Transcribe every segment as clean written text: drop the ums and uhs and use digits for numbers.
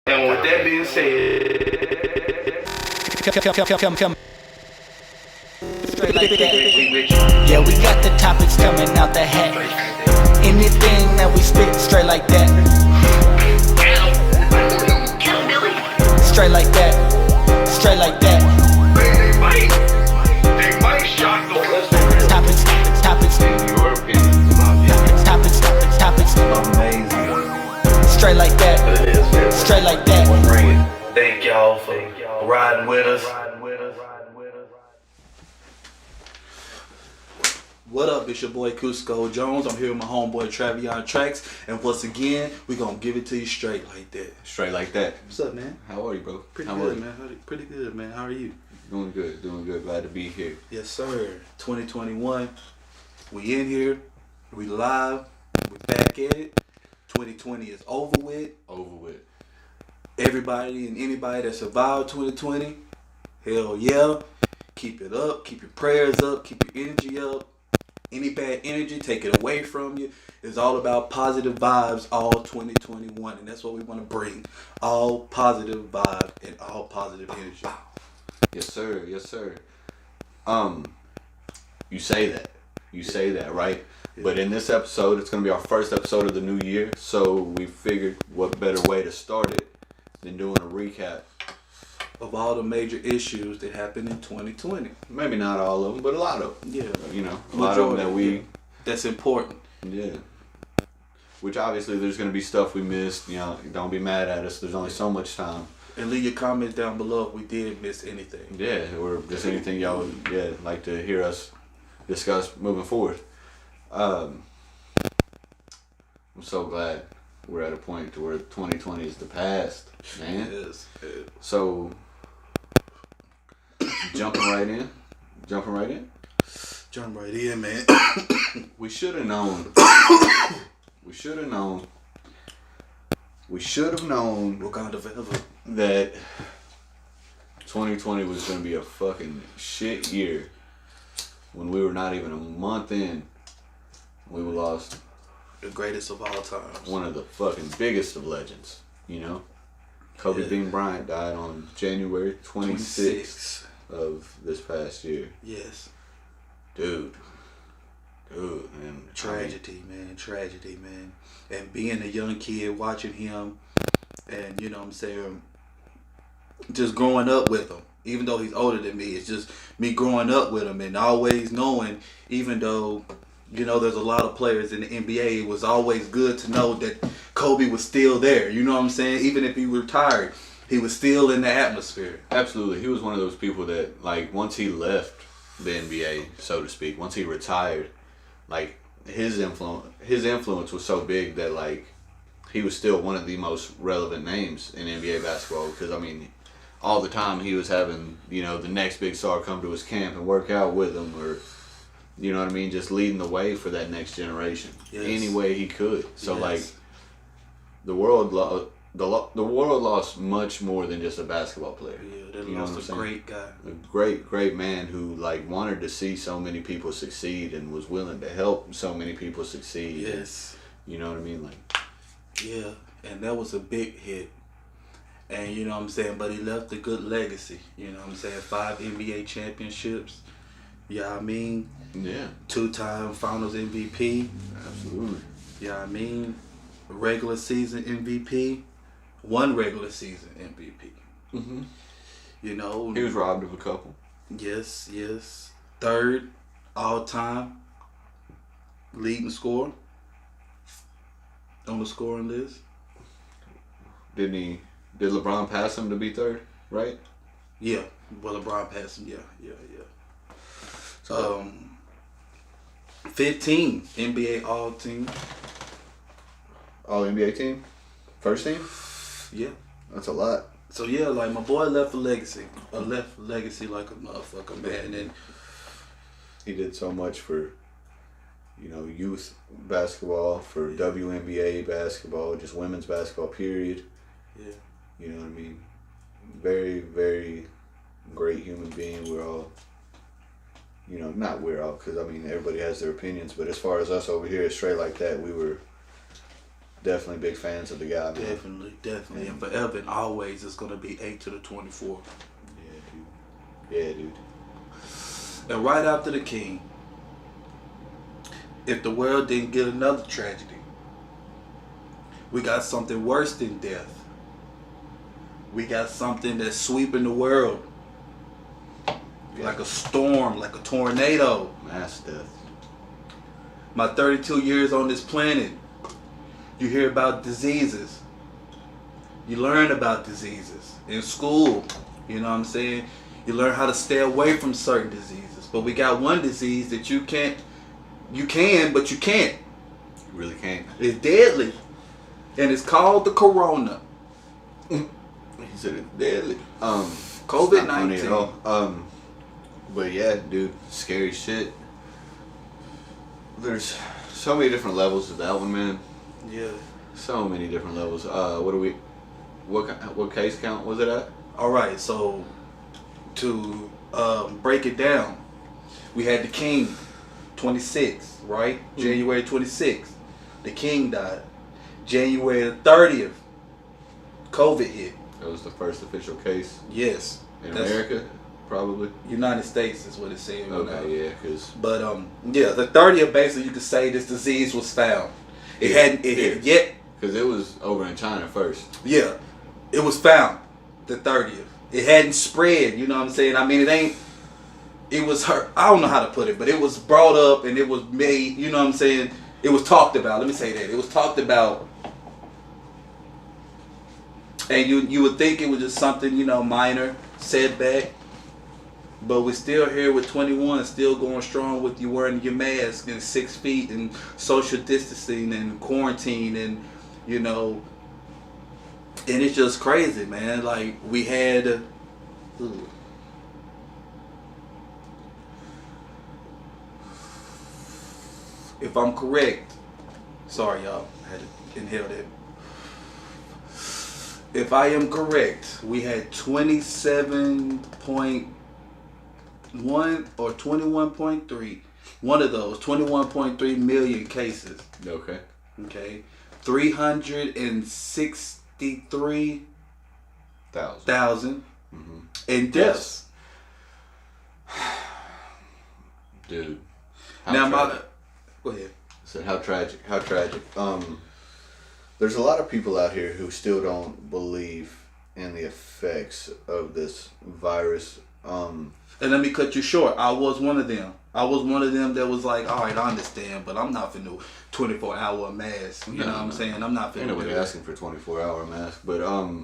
And with that being said, Straight like that. Yeah, we got the topics coming out the hat. Anything that we spit, straight like that. Straight like that. Straight like that. they might shock the listeners. Topics, topics, In your opinion, my opinion, topics. amazing. Straight like that. It is. Straight like that. Thank y'all for riding with us. What up, it's your boy CuscoJones. I'm here with my homeboy TravionTraxx, and once again, we gonna give it to you straight like that. Straight like that. What's up, man? How are you, bro? Pretty How good, are you? man. Pretty good, man. How are you? Doing good. Glad to be here. Yes, sir. 2021. We in here. We live. We back at it. 2020 is over with. Over with. Everybody and anybody that survived 2020, hell yeah. Keep it up. Keep your prayers up. Keep your energy up. Any bad energy, take it away from you. It's all about positive vibes all 2021, and that's what we want to bring. All positive vibe and all positive energy. Yes, sir. Yes, sir. You say that, right? Yeah. But in this episode, it's gonna be our first episode of the new year, so we figured what better way to start it than doing a recap. Of all the major issues that happened in 2020. Maybe not all of them, but a lot of them. Yeah. You know, a lot of them that we. That's important. Yeah. Which obviously there's gonna be stuff we missed. You know, don't be mad at us. There's only so much time. And leave your comments down below if we did miss anything. Yeah, or just anything y'all would like to hear us discuss moving forward. I'm so glad we're at a point to where 2020 is the past, man. Yes. So jumping right in. Jump right in, man. We should have known. We should have known Wakanda Forever. that 2020 was gonna be a fucking shit year when we were not even a month in. We were lost The greatest of all times. one of the fucking biggest of legends, you know? Kobe Yeah. Bean Bryant died on January 26th of this past year. Yes. Dude, man. Tragedy, man. And being a young kid watching him and, you know what I'm saying, just growing up with him. Even though he's older than me, it's just me growing up with him and always knowing, even though, you know, there's a lot of players in the NBA, it was always good to know that Kobe was still there. You know what I'm saying? Even if he retired, he was still in the atmosphere. Absolutely. He was one of those people that, like, once he left the NBA, so to speak, once he retired, like, his influence was so big that, like, he was still one of the most relevant names in NBA basketball because, I mean, all the time he was having, you know, the next big star come to his camp and work out with him, or, you know what I mean, just leading the way for that next generation any way he could. So like, the world lost much more than just a basketball player. Yeah, they lost a great guy. A great man who, like, wanted to see so many people succeed and was willing to help so many people succeed. Yes. And, you know what I mean? Like, yeah, and that was a big hit. And you know what I'm saying, but he left a good legacy. You know what I'm saying, 5 NBA championships. Yeah, I mean, yeah, 2-time Finals MVP. absolutely. Yeah, I mean, regular season MVP, 1 regular season MVP. Mm-hmm. You know, He was robbed of a couple. yes, 3rd all time leading scorer on the scoring list. Did LeBron pass him to be 3rd, right? Yeah, well, LeBron passed him. Yeah. So, 15 NBA All Team. all NBA team? First team? Yeah. That's a lot. So yeah, like my boy left a legacy like a motherfucker, man. And He did so much for, you know, youth basketball, for WNBA basketball, just women's basketball, period. yeah, You know what I mean? Very, very great human being. We're all, you know, not we're all, because I mean, everybody has their opinions, but as far as us over here, straight like that, we were definitely big fans of the guy, man. Definitely. And forever and always it's going to be 8 to the 24. Yeah, dude. And right after the king, if the world didn't get another tragedy, we got something worse than death. We got something that's sweeping the world. Like a storm, like a tornado. Mass death. My 32 years on this planet, you hear about diseases. You learn about diseases in school. You know what I'm saying? You learn how to stay away from certain diseases. But we got one disease that you can, but you can't. You really can't. It's deadly. And it's called the corona. He said it's deadly. COVID-19. But yeah, dude, scary shit. There's so many different levels of that one, man. Yeah. So many different levels. What case count was it at? All right, so to break it down, we had the king, 26th, right? January 26th, the king died. January the 30th, COVID hit. That was the first official case Yes. in America, probably. United States is what it said. Okay, yeah, because But yeah, the 30th, basically you could say this disease was found. It hadn't hit yet. because it was over in China first. Yeah, it was found the 30th. It hadn't spread, you know what I'm saying? I mean, it was hurt. I don't know how to put it, but it was brought up and it was made, you know what I'm saying? It was talked about. Let me say that. It was talked about. And you would think it was just something, minor, setback. But we're still here with 21, still going strong with you wearing your mask and 6 feet and social distancing and quarantine and, and it's just crazy, man. Like, we had... If I'm correct, sorry y'all, I had to inhale that. If I am correct, we had 27.1 or 21.3, one of those, 21.3 million cases. Okay. Okay. 363,000 in deaths. Dude. Go ahead. So how tragic. There's a lot of people out here who still don't believe in the effects of this virus. And let me cut you short. I was one of them. I was one of them that was like, all right, I understand, but I'm not finna do 24-hour mask. You know what I'm saying? I'm not finna do Nobody that. asking for 24-hour mask, but a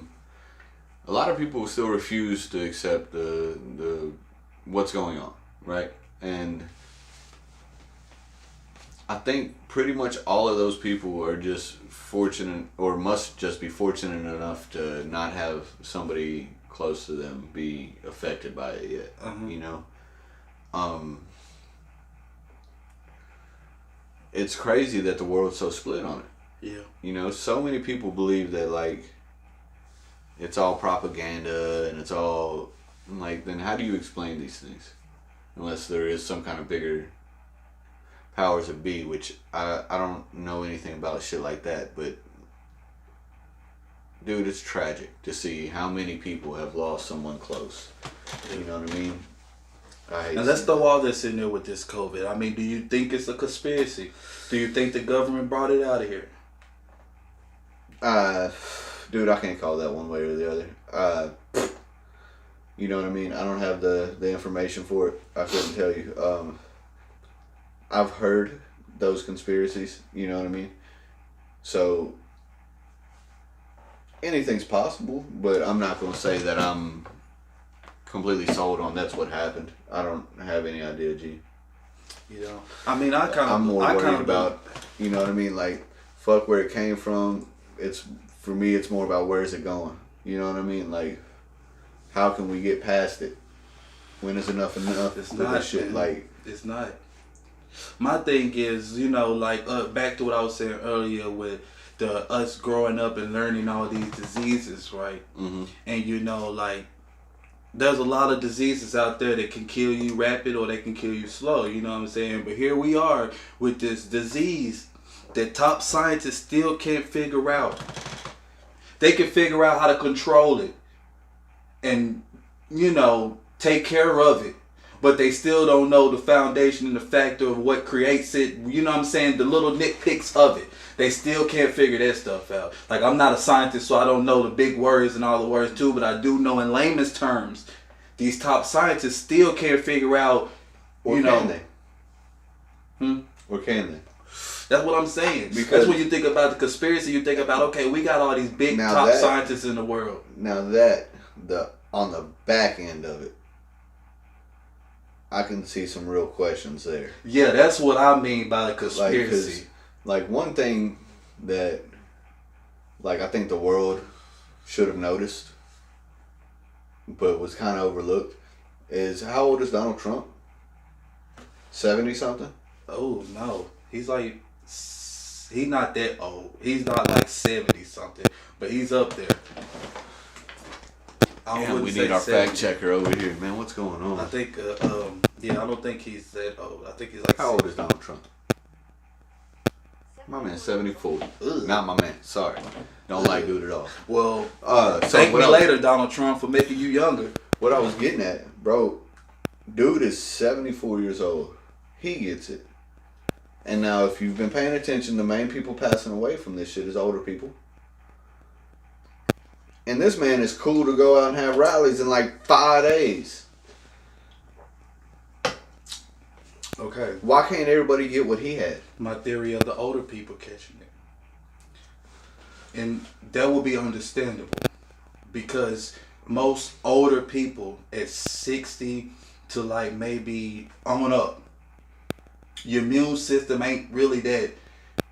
lot of people still refuse to accept the what's going on, right? And I think pretty much all of those people are just fortunate, or must just be fortunate enough to not have somebody close to them be affected by it yet. It's crazy that the world's so split on it. Yeah. So many people believe that, like, it's all propaganda and it's all, like, then how do you explain these things? Unless there is some kind of bigger powers that be, which I don't know anything about shit like that, but dude, it's tragic to see how many people have lost someone close. You know what I mean? Now let's throw all this in there with this COVID. I mean, do you think it's a conspiracy? Do you think the government brought it out of here? Dude, I can't call that one way or the other. You know what I mean? I don't have the information for it. I couldn't tell you. I've heard those conspiracies, you know what I mean? So, anything's possible, but I'm not going to say that I'm completely sold on that's what happened. I don't have any idea, G. I mean, I'm more worried about, you know what I mean? Like, fuck where it came from. For me, it's more about where is it going? You know what I mean? Like, how can we get past it? When is enough? It's not, shit, man. like, it's not. My thing is, back to what I was saying earlier with us growing up and learning all these diseases, right? Mm-hmm. And there's a lot of diseases out there that can kill you rapid or they can kill you slow, you know what I'm saying? But here we are with this disease that top scientists still can't figure out. They can figure out how to control it and, take care of it. But they still don't know the foundation and the factor of what creates it. You know what I'm saying? The little nitpicks of it. They still can't figure that stuff out. Like, I'm not a scientist, so I don't know the big words and all the words too, but I do know in layman's terms, these top scientists still can't figure out, Or can they? Or can they? That's what I'm saying. Because that's when you think about the conspiracy, you think about, okay, we got all these big top scientists in the world. Now that, on the back end of it, I can see some real questions there. Yeah, that's what I mean by the conspiracy. Like one thing that, like, I think the world should have noticed, but was kind of overlooked, is how old is Donald Trump? 70 something? Oh no, he's not that old. He's not like 70 something, but he's up there. Damn, we need our 70. fact checker over here, man. What's going on? I think, I don't think he's that old. I think he's like. How old is Donald Trump? My man, 74. Ugh. Not my man. Sorry. Don't like dude at all. Well, So thank me later, Donald Trump, for making you younger. What I was getting at, bro, dude is 74 years old. He gets it. And now, if you've been paying attention, the main people passing away from this shit is older people. And this man is cool to go out and have rallies in like 5 days. Okay. Why can't everybody get what he had? My theory of the older people catching it. And that will be understandable. Because most older people at 60 to like maybe on up, your immune system ain't really that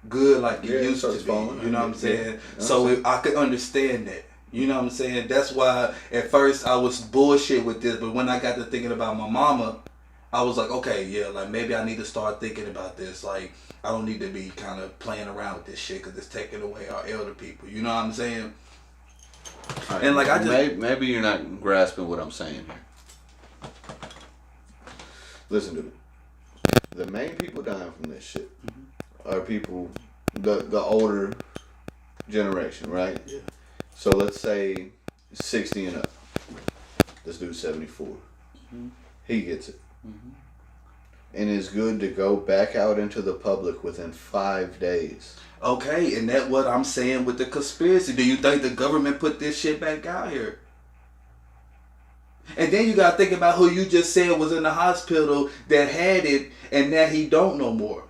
good like it used to be. You know what I'm saying? So I could understand that. You know what I'm saying? That's why at first I was bullshit with this, but when I got to thinking about my mama, I was like, okay, yeah, like maybe I need to start thinking about this. Like, I don't need to be kind of playing around with this shit because it's taking away our elder people. You know what I'm saying? Right. And like I just maybe you're not grasping what I'm saying here. Listen to me. The main people dying from this shit are people, the older generation, right? Yeah. So let's say 60 and up. This dude's 74. He gets it. And it's good to go back out into the public within 5 days. Okay, and that's what I'm saying with the conspiracy. Do you think the government put this shit back out here? And then you gotta think about who you just said was in the hospital that had it and now he don't no more.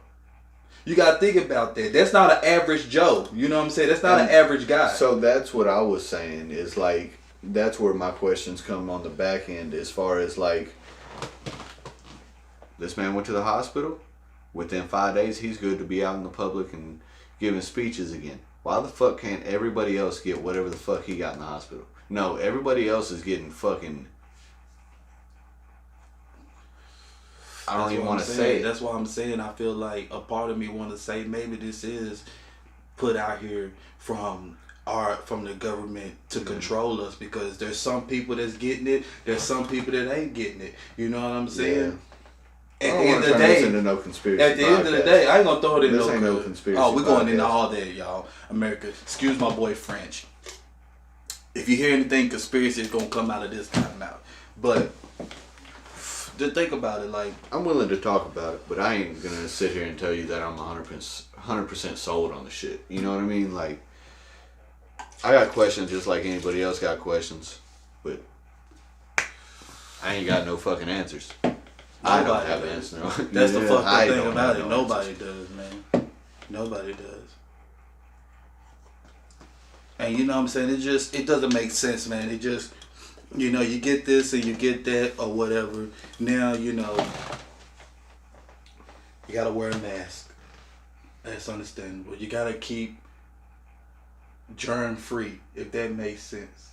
You gotta think about that. That's not an average Joe. You know what I'm saying? That's not an average guy. So that's what I was saying is like, that's where my questions come on the back end as far as like, this man went to the hospital. Within 5 days, he's good to be out in the public and giving speeches again. Why the fuck can't everybody else get whatever the fuck he got in the hospital? No, everybody else is getting fucking... I don't even want to say it. That's why I'm saying I feel like a part of me want to say maybe this is put out here from the government to control us, because there's some people that's getting it, there's some people that ain't getting it. You know what I'm saying? Yeah. At the end of the day, no conspiracy at the end of the day, I ain't gonna throw it in this ain't no conspiracy. Oh, we're going into all that, y'all. America, excuse my boy French. If you hear anything conspiracy, it's gonna come out of this time out. But just think about it, like, I'm willing to talk about it, but I ain't gonna sit here and tell you that I'm 100% sold on the shit. You know what I mean? Like, I got questions just like anybody else got questions, but I ain't got no fucking answers. I don't have answers. No. That's the fucked up thing don't about have it. no Nobody answers. does, man. Nobody does. And you know what I'm saying? It doesn't make sense, man. It just, you know, you get this and you get that or whatever. Now, you know, you gotta wear a mask. That's understandable. You gotta keep germ free, if that makes sense.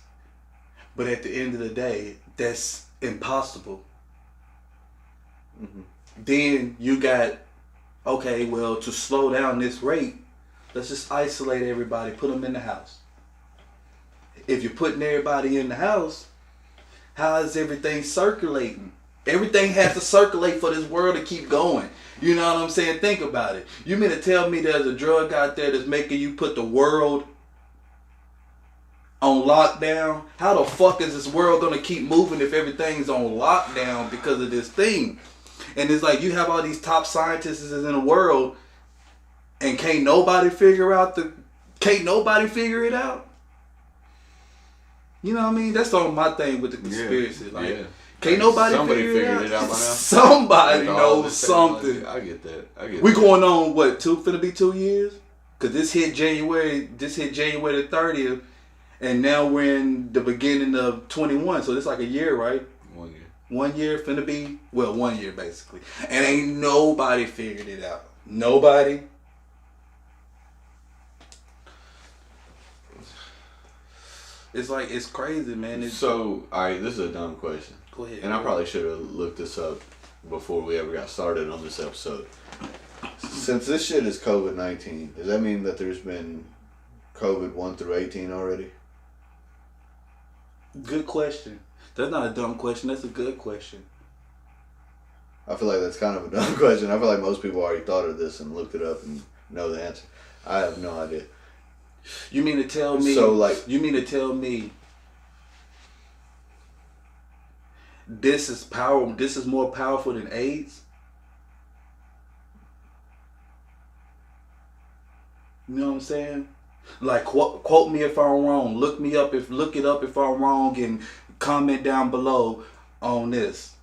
But at the end of the day, that's impossible. Then you got, okay, well, to slow down this rate, let's just isolate everybody, put them in the house. If you're putting everybody in the house, how is everything circulating? Everything has to circulate for this world to keep going. You know what I'm saying? Think about it. You mean to tell me there's a drug out there that's making you put the world on lockdown? How the fuck is this world gonna keep moving if everything's on lockdown because of this thing? And it's like you have all these top scientists in the world, and can't nobody figure it out? You know what I mean? That's all my thing with the conspiracy. Can't nobody figured it out by now. Somebody knows something. I get that. We going on finna be 2 years? Cause this hit January the 30th, and now we're in the beginning of 21. So it's like a year, right? 1 year. 1 year finna be 1 year basically, and ain't nobody figured it out. Nobody. It's like, it's crazy, man. So, alright, this is a dumb question. Go ahead. And I probably should have looked this up before we ever got started on this episode. Since this shit is COVID-19, does that mean that there's been COVID 1 through 18 already? Good question. That's not a dumb question. That's a good question. I feel like that's kind of a dumb question. I feel like most people already thought of this and looked it up and know the answer. I have no idea. You mean to tell me? This is more powerful than AIDS? You know what I'm saying? Like, quote me if I'm wrong. Look it up if I'm wrong, and comment down below on this.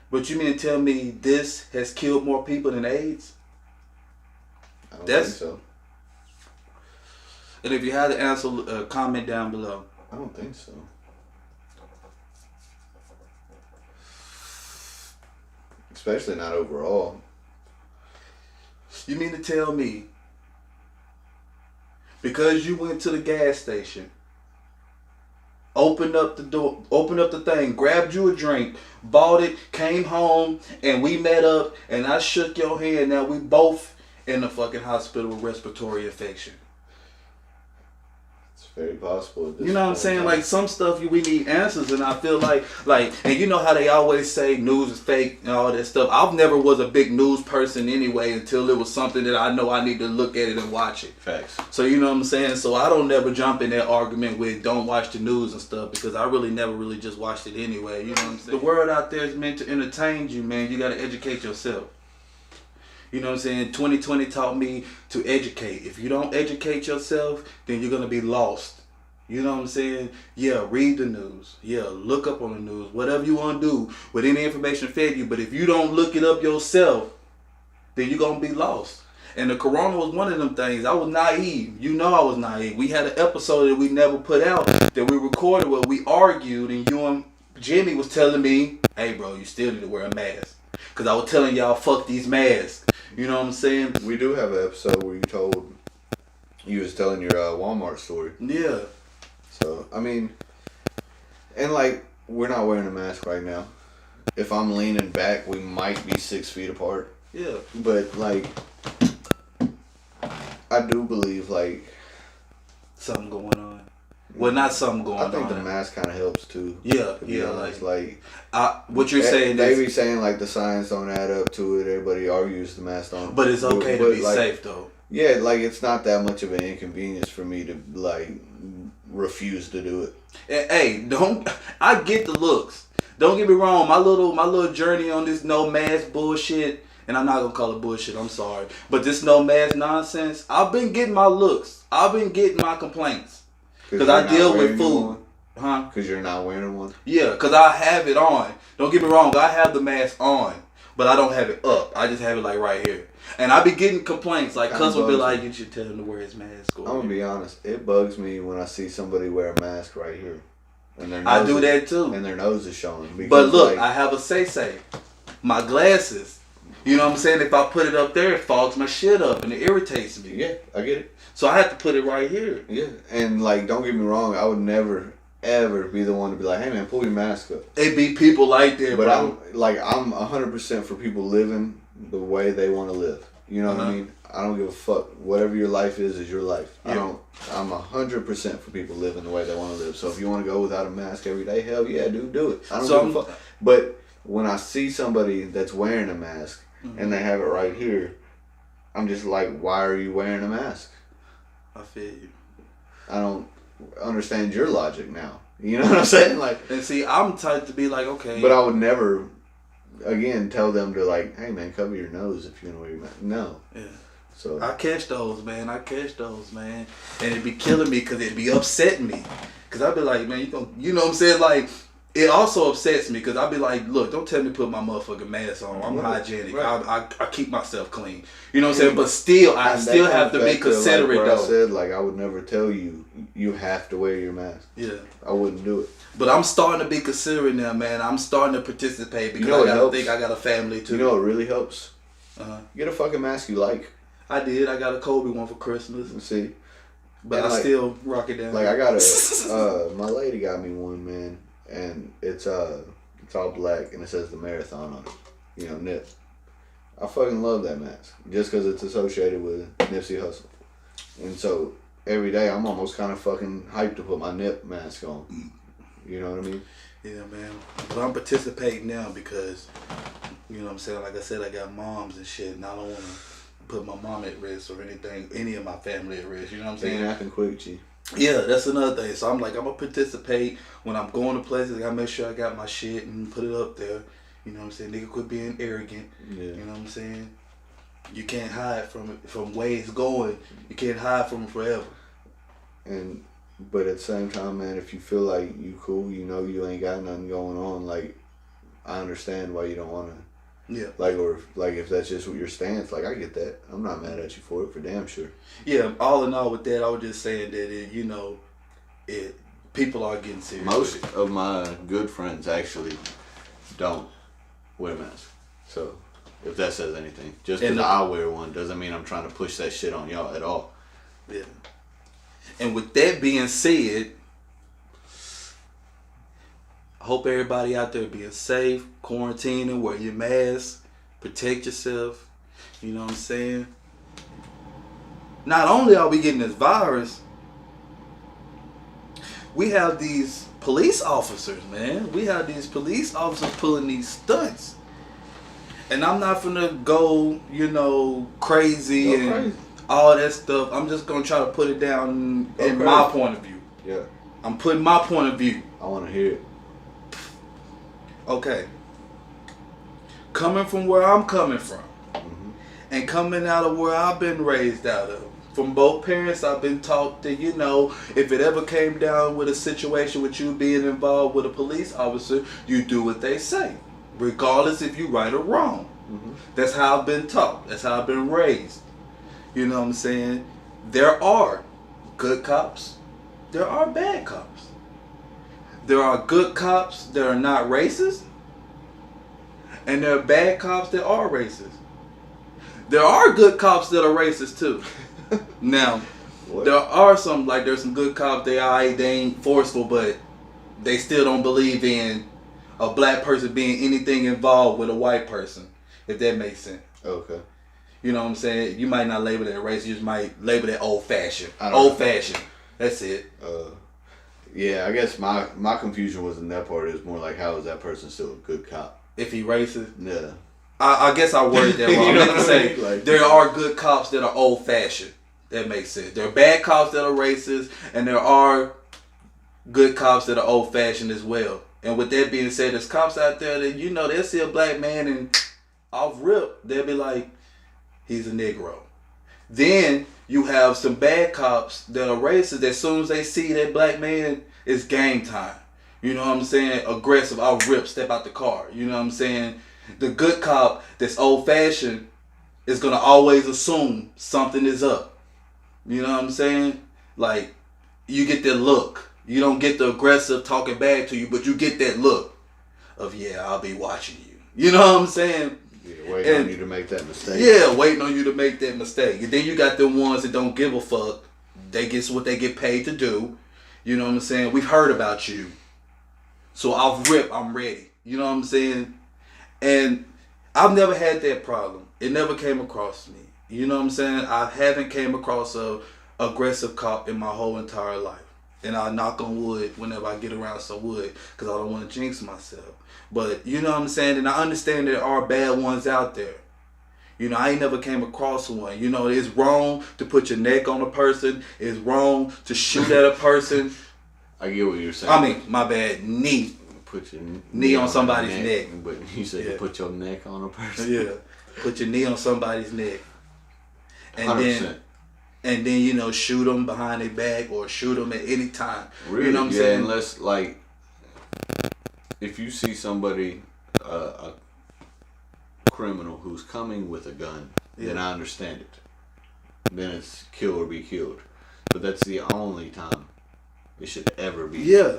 But you mean to tell me this has killed more people than AIDS? I don't think so. And if you had to answer, comment down below. I don't think so. Especially not overall. You mean to tell me, because you went to the gas station, opened up the door, opened up the thing, grabbed you a drink, bought it, came home, and we met up, and I shook your hand, now we both in the fucking hospital with respiratory infection? It's very possible. You know what I'm saying? Like, some stuff we need answers, and I feel like, and you know how they always say news is fake and all that stuff. I've never was a big news person anyway until it was something that I know I need to look at it and watch it. Facts. So you know what I'm saying? So I don't never jump in that argument with don't watch the news and stuff, because I really never really just watched it anyway. You know what I'm saying? The world out there is meant to entertain you, man. You got to educate yourself. You know what I'm saying? 2020 taught me to educate. If you don't educate yourself, then you're going to be lost. You know what I'm saying? Yeah, read the news. Yeah, look up on the news. Whatever you want to do with any information fed you. But if you don't look it up yourself, then you're going to be lost. And the corona was one of them things. I was naive. You know I was naive. We had an episode that we never put out that we recorded where we argued, and you and Jimmy was telling me, hey, bro, you still need to wear a mask. Because I was telling y'all, fuck these masks. You know what I'm saying? We do have an episode where you was telling your Walmart story. Yeah. So, I mean, and like, we're not wearing a mask right now. If I'm leaning back, we might be 6 feet apart. Yeah. But, like, I do believe, like, something going on. Well, not something going on. I think the mask kind of helps too. Yeah, to be honest. Like what you're saying they is, be saying like the science don't add up to it. Everybody argues the mask don't. But it's okay to be like, safe though. Yeah, like it's not that much of an inconvenience for me to like refuse to do it. And, hey, I get the looks. Don't get me wrong. My little journey on this no mask bullshit, and I'm not gonna call it bullshit. I'm sorry, but this no mask nonsense. I've been getting my looks. I've been getting my complaints. Because I deal with food. Huh? Because you're not wearing one? Yeah, because I have it on. Don't get me wrong. I have the mask on. But I don't have it up. I just have it like right here. And I be getting complaints. Like, Cuz will be like, you should tell him to wear his mask. I'm going to be honest. It bugs me when I see somebody wear a mask right here. And their I do that too. And their nose is showing. Because, but look, I have a say. My glasses. You know what I'm saying? If I put it up there, it fogs my shit up and it irritates me. Yeah, I get it. So I have to put it right here. Yeah, and like, don't get me wrong, I would never, ever be the one to be like, hey man, pull your mask up. It be people like that, but bro. I'm 100% for people living the way they want to live. You know what I mean? I don't give a fuck. Whatever your life is your life. Yeah. I'm 100% for people living the way they want to live. So if you want to go without a mask every day, hell yeah, dude, do it. I don't give a fuck. But when I see somebody that's wearing a mask and they have it right here, I'm just like, why are you wearing a mask? I feel you. I don't understand your logic now. You know what I'm saying? Like, and see, I'm type to be like, okay. But I would never, again, tell them to like, hey man, cover your nose if you're gonna wear your mask. No. Yeah. So I catch those, man. And it'd be killing me because it'd be upsetting me. Because I'd be like, man, you know what I'm saying? Like, it also upsets me because I'd be like, look, don't tell me to put my motherfucking mask on. I'm hygienic. Right. I keep myself clean. You know what I'm saying? But still, I still have to be considerate, though. I said, like, I would never tell you, you have to wear your mask. Yeah. I wouldn't do it. But I'm starting to be considerate now, man. I'm starting to participate because I think I got a family, too. You know what really helps? Get a fucking mask you like. I did. I got a Kobe one for Christmas. See? But I still rock it down. Like, I got my lady got me one, man. And it's all black and it says the marathon on it. You know, Nip. I fucking love that mask. Just because it's associated with Nipsey Hussle. And so, every day I'm almost kind of fucking hyped to put my Nip mask on. You know what I mean? Yeah, man. But I'm participating now because, you know what I'm saying? Like I said, I got moms and shit, and I don't want to put my mom at risk or anything, any of my family at risk. You know what I'm saying? Ain't happening quick, G. Yeah, that's another thing. So I'm like, I'm going to participate when I'm going to places. I got to make sure I got my shit and put it up there. You know what I'm saying? Nigga quit being arrogant. Yeah. You know what I'm saying? You can't hide from where it's going. You can't hide from it forever. But at the same time, man, if you feel like you cool, you know you ain't got nothing going on, like, I understand why you don't want to. Yeah. Like, if that's just your stance, like, I get that. I'm not mad at you for it, for damn sure. Yeah, all in all with that, I was just saying that, people are getting serious. Most of my good friends actually don't wear masks. So, if that says anything. Just because I wear one doesn't mean I'm trying to push that shit on y'all at all. Yeah. And with that being said, I hope everybody out there being safe, quarantining, wear your mask, protect yourself. You know what I'm saying? Not only are we getting this virus, we have these police officers, man. We have these police officers pulling these stunts. And I'm not finna go, crazy and all that stuff. I'm just gonna try to put it down in my point of view. Yeah. I'm putting my point of view. I want to hear it. Okay. Coming from where I'm coming from, and coming out of where I've been raised out of. From both parents, I've been taught that, if it ever came down with a situation with you being involved with a police officer, you do what they say, regardless if you right or wrong. That's how I've been taught. That's how I've been raised. You know what I'm saying? There are good cops. There are bad cops. There are good cops that are not racist. And there are bad cops that are racist. There are good cops that are racist too. Now, there are there's some good cops, they ain't forceful, but they still don't believe in a black person being anything involved with a white person, if that makes sense. Okay. You know what I'm saying? You might not label that racist, you just might label that old-fashioned. Old-fashioned. That's it. Yeah, I guess my confusion was in that part. It was more like, how is that person still a good cop? If he racist? Yeah. I guess I worded that wrong. I meant to say, there are good cops that are old-fashioned. That makes sense. There are bad cops that are racist, and there are good cops that are old-fashioned as well. And with that being said, there's cops out there that, they'll see a black man and off rip, they'll be like, he's a Negro. Then you have some bad cops that are racist. As soon as they see that black man, it's game time. You know what I'm saying? Aggressive, I'll rip, step out the car. You know what I'm saying? The good cop that's old-fashioned is going to always assume something is up. You know what I'm saying? Like, you get that look. You don't get the aggressive talking back to you, but you get that look of, I'll be watching you. You know what I'm saying? Yeah, waiting on you to make that mistake. Yeah, waiting on you to make that mistake. And then you got the ones that don't give a fuck. They get what they get paid to do. You know what I'm saying? We've heard about you. So I'll rip, I'm ready. You know what I'm saying? And I've never had that problem. It never came across me. You know what I'm saying? I haven't came across a aggressive cop in my whole entire life. And I knock on wood whenever I get around some wood because I don't want to jinx myself. But you know what I'm saying? And I understand there are bad ones out there. You know, I ain't never came across one. You know, it's wrong to put your neck on a person. It's wrong to shoot at a person. I get what you're saying. I mean, my bad, knee. Put your knee on somebody's neck. But you said you put your neck on a person. Yeah. Put your knee on somebody's neck. And 100%. then you know, shoot them behind their back or shoot them at any time. Really? You know what I'm saying? Unless, like, if you see somebody, a criminal who's coming with a gun, then I understand it. Then it's kill or be killed. But that's the only time it should ever be. Yeah.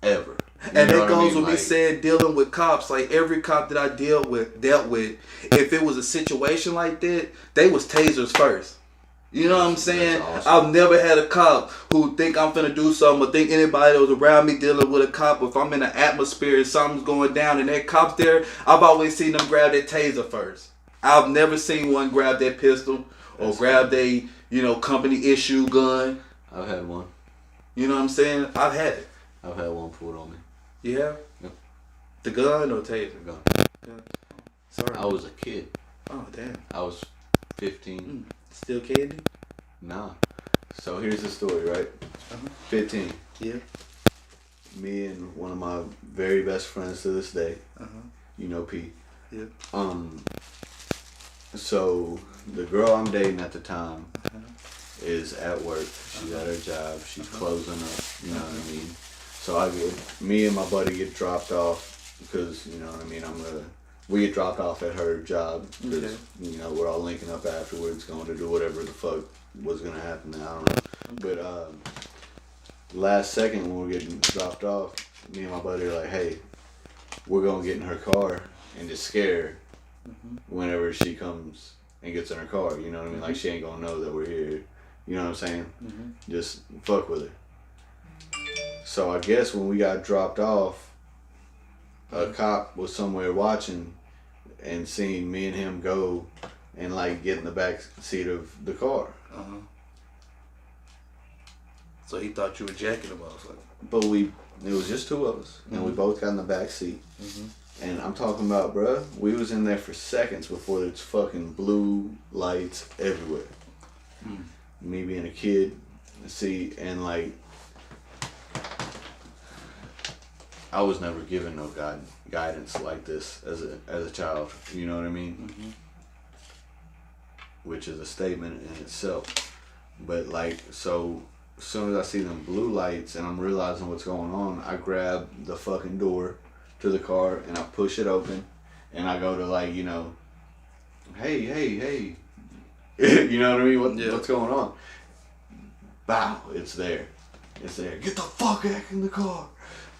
Ever. And that goes with me saying dealing with cops. Like every cop that I dealt with, if it was a situation like that, they was tasers first. You know what I'm saying? Awesome. I've never had a cop who think I'm finna do something or think anybody that was around me dealing with a cop. If I'm in an atmosphere and something's going down and that cop's there, I've always seen them grab that taser first. I've never seen one grab that pistol or grab their, you know, company issue gun. I've had one. You know what I'm saying? I've had it. I've had one pulled on me. Yeah? Yep. The gun or taser? Gun. Sorry. I was a kid. Oh, damn. I was 15. Still candy? Nah. So here's the story, right? 15. Yeah. Me and one of my very best friends to this day. You know P. Yeah. So the girl I'm dating at the time is at work. She's at her job. She's closing up. You know what I mean? So me and my buddy get dropped off because, you know what I mean, we get dropped off at her job because, you know, we're all linking up afterwards, going to do whatever the fuck was going to happen there. I don't know. But last second when we're getting dropped off, me and my buddy are like, hey, we're going to get in her car and just scare her whenever she comes and gets in her car. You know what I mean? Like, she ain't going to know that we're here. You know what I'm saying? Just fuck with her. So I guess when we got dropped off, a cop was somewhere watching and seeing me and him go and like get in the back seat of the car. So he thought you were jacking him off. But it was just two of us, and we both got in the back seat. And I'm talking about, bruh, we was in there for seconds before there's fucking blue lights everywhere. Me being a kid, see, and like, I was never given no guidance like this as a child. You know what I mean? Which is a statement in itself. But like, so as soon as I see them blue lights and I'm realizing what's going on, I grab the fucking door to the car and I push it open and I go to like, you know, hey. You know what I mean? What's going on? Bow, it's there. Get the fuck back in the car.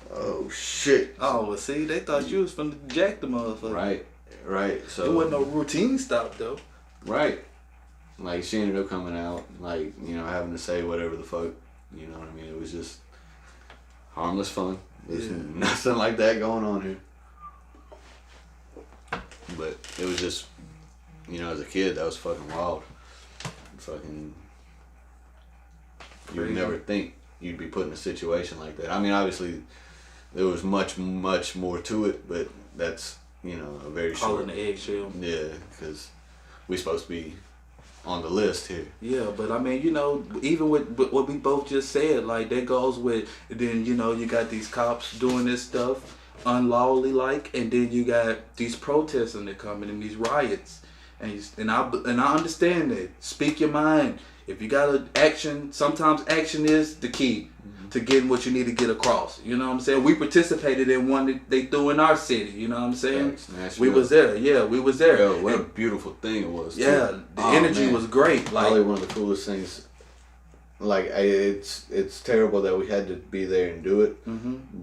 Oh shit. Oh, well, see, they thought you was finna jack the motherfucker. Right. So it wasn't no routine stop though. Right. Like, she ended up coming out, like, you know, having to say whatever the fuck. You know what I mean? It was just harmless fun. There's nothing like that going on here. But it was just, you know, as a kid, that was fucking wild. Fucking, you would never think you'd be put in a situation like that. I mean, obviously, there was much, much more to it, but that's, you know, a very short. Calling the eggshell. Yeah, because we're supposed to be on the list here. Yeah, but I mean, you know, even with what we both just said, like, that goes with, then, you know, you got these cops doing this stuff unlawfully, like, and then you got these protesting that coming and these riots. And I understand that. Speak your mind. If you got an action, sometimes action is the key to getting what you need to get across. You know what I'm saying? We participated in one that they threw in our city. You know what I'm saying? We was there. Yeah, we was there. Yo, what a beautiful thing it was. Yeah, too. the energy was great. Like, probably one of the coolest things. Like, it's terrible that we had to be there and do it.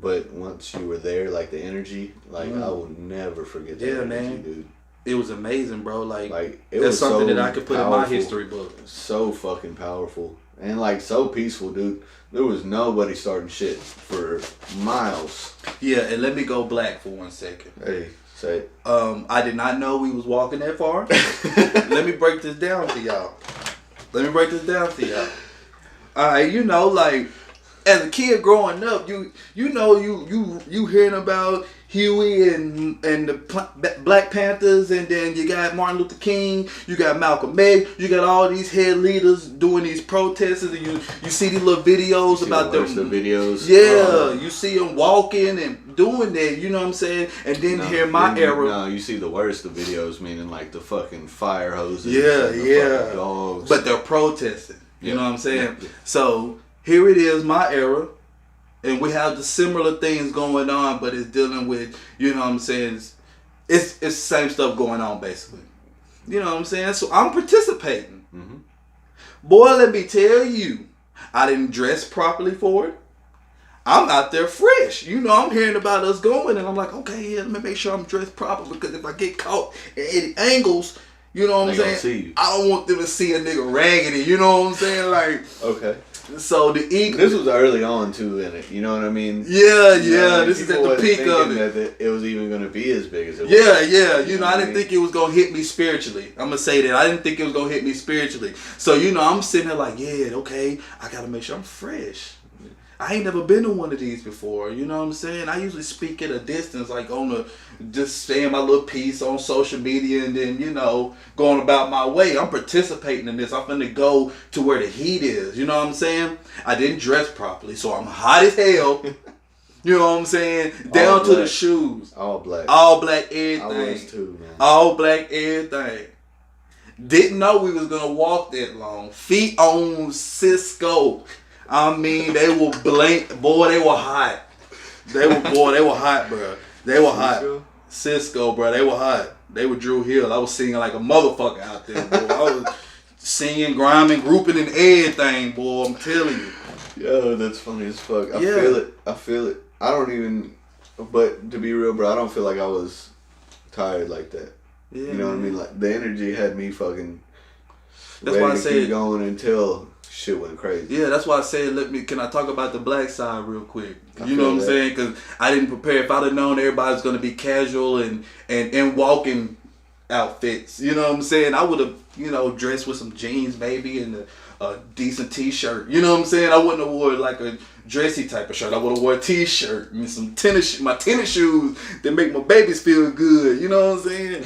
But once you were there, like, the energy, like, I will never forget that energy, man. dude. It was amazing, bro. Like it that's was something so that I could put powerful, in my history book. So fucking powerful. And like so peaceful, dude. There was nobody starting shit for miles. Yeah, and let me go black for 1 second. Hey, say it. I did not know we was walking that far. Let me break this down to y'all. Alright, you know, like, as a kid growing up, you hearing about Huey and the Black Panthers, and then you got Martin Luther King, you got Malcolm X, you got all these head leaders doing these protests, and you see these little videos about them. The videos. Yeah, you see them walking and doing that. You know what I'm saying? And then here my era. No, you see the worst of videos, meaning like the fucking fire hoses. Yeah, and the yeah. fucking dogs. But they're protesting. You know what I'm saying? Yeah. So here it is, my era. And we have the similar things going on, but it's dealing with, you know what I'm saying, it's the same stuff going on, basically. You know what I'm saying? So I'm participating. Mm-hmm. Boy, let me tell you, I didn't dress properly for it. I'm out there fresh. You know, I'm hearing about us going, and I'm like, okay, yeah, let me make sure I'm dressed proper, because if I get caught at any angles, you know what I'm saying? See you. I don't want them to see a nigga raggedy, you know what I'm saying? Like, okay. So the ego. This was early on too in it. You know what I mean? Yeah, you know, yeah. This is at the peak of it. That it was even going to be as big as it was. Yeah, yeah. You know, I didn't think it was gonna hit me spiritually. I'm gonna say that I didn't think it was gonna hit me spiritually. So you know, I'm sitting there like, yeah, okay. I gotta make sure I'm fresh. I ain't never been to one of these before. You know what I'm saying? I usually speak at a distance, like just saying my little piece on social media, and then, you know, going about my way. I'm participating in this. I'm finna go to where the heat is. You know what I'm saying? I didn't dress properly, so I'm hot as hell. You know what I'm saying? Down to the shoes. All black. All black everything. I was too, man. All black everything. Didn't know we was gonna walk that long. Feet on Cisco. I mean, they were blank. Boy, they were hot. They were hot, bro. They were hot. Cisco, bro. They were hot. They were Drew Hill. I was singing like a motherfucker out there, boy. I was singing, grinding, grouping, and everything, boy. I'm telling you. Yo, that's funny as fuck. I feel it. I don't even. But to be real, bro, I don't feel like I was tired like that. Yeah, you know what I mean? Like the energy had me fucking. That's why I say keep going until shit went crazy. Yeah, that's why I said, can I talk about the black side real quick? You know what I'm saying? Because I didn't prepare. If I'd have known everybody's going to be casual and walking outfits, you know what I'm saying? I would have, you know, dressed with some jeans maybe and a decent t-shirt. You know what I'm saying? I wouldn't have wore like a dressy type of shirt. I would have wore a t-shirt and some my tennis shoes that make my babies feel good. You know what I'm saying?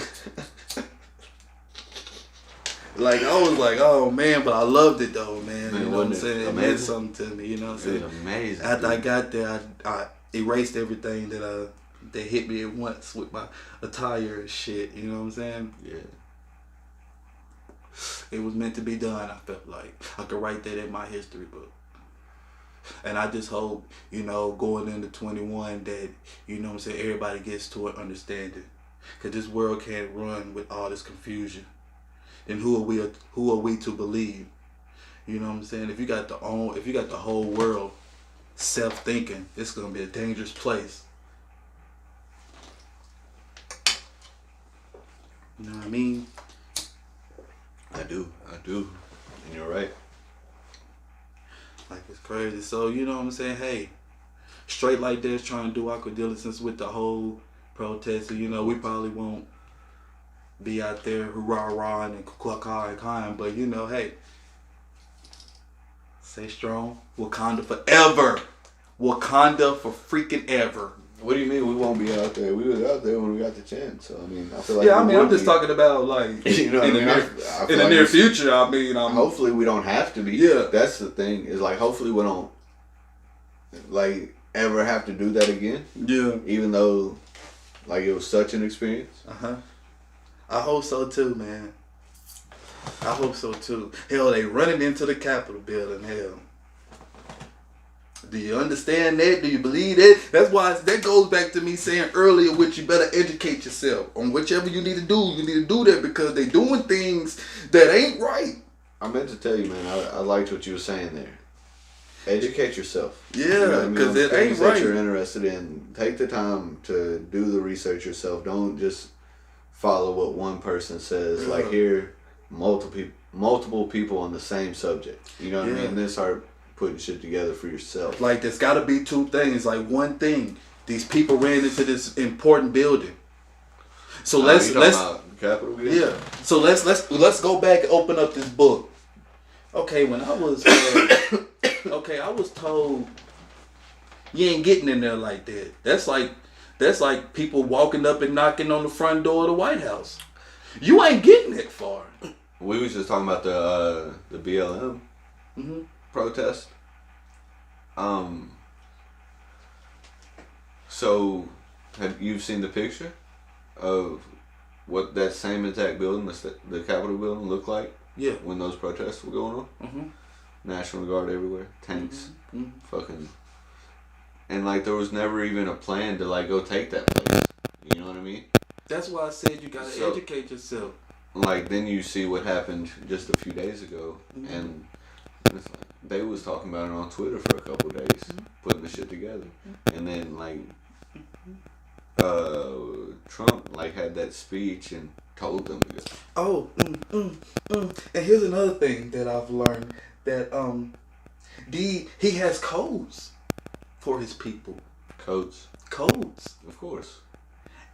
Like, I was like, oh man, but I loved it though, man. You know what I'm saying? It meant something to me, you know what I'm saying? It was amazing. After I got there, I erased everything that hit me at once with my attire and shit, you know what I'm saying? Yeah. It was meant to be done, I felt like. I could write that in my history book. And I just hope, you know, going into 21 that, you know what I'm saying, everybody gets to an understanding. Because this world can't run with all this confusion. Then who are we to believe? You know what I'm saying? If you got the whole world self-thinking, it's gonna be a dangerous place. You know what I mean? I do. And you're right. Like, it's crazy. So, you know what I'm saying? Hey, straight like this, trying to do our diligence with the whole protest. You know, we probably won't be out there hurrah and cluck and crying, but you know, hey, stay strong. Wakanda forever. Wakanda for freaking ever. What do you mean we won't be out there? We was out there when we got the chance. So I mean, I feel like I'm just talking about like you know in the near future. I mean, hopefully we don't have to be. Yeah, that's the thing. Is like hopefully we don't like ever have to do that again. Yeah, even though like it was such an experience. I hope so too, man. I hope so too. Hell, they running into the Capitol building. Hell. Do you understand that? Do you believe that? That's why that goes back to me saying earlier, which you better educate yourself on whichever you need to do. You need to do that because they doing things that ain't right. I meant to tell you, man. I liked what you were saying there. Educate yourself. Yeah, because it ain't right. That you're interested in. Take the time to do the research yourself. Don't just follow what one person says. Yeah. Like hear multiple people on the same subject. You know what I mean? Then start putting shit together for yourself. Like there's got to be two things. Like one thing, these people ran into this important building. So let's Capitol. Yeah. So let's go back and open up this book. Okay, when I was I was told You ain't getting in there like that. That's like people walking up and knocking on the front door of the White House. You ain't getting that far. We was just talking about the BLM protest. So have you seen the picture of what that same exact building, the Capitol building, looked like? Yeah. When those protests were going on? Mm-hmm. National Guard everywhere, tanks, fucking, and like there was never even a plan to like go take that place. You know what I mean? That's why I said you gotta educate yourself. Like then you see what happened just a few days ago, and it's like, they was talking about it on Twitter for a couple of days, putting the shit together, and then like Trump like had that speech and told them to go. Oh, and here's another thing that I've learned, that he has codes for his people. Codes, of course.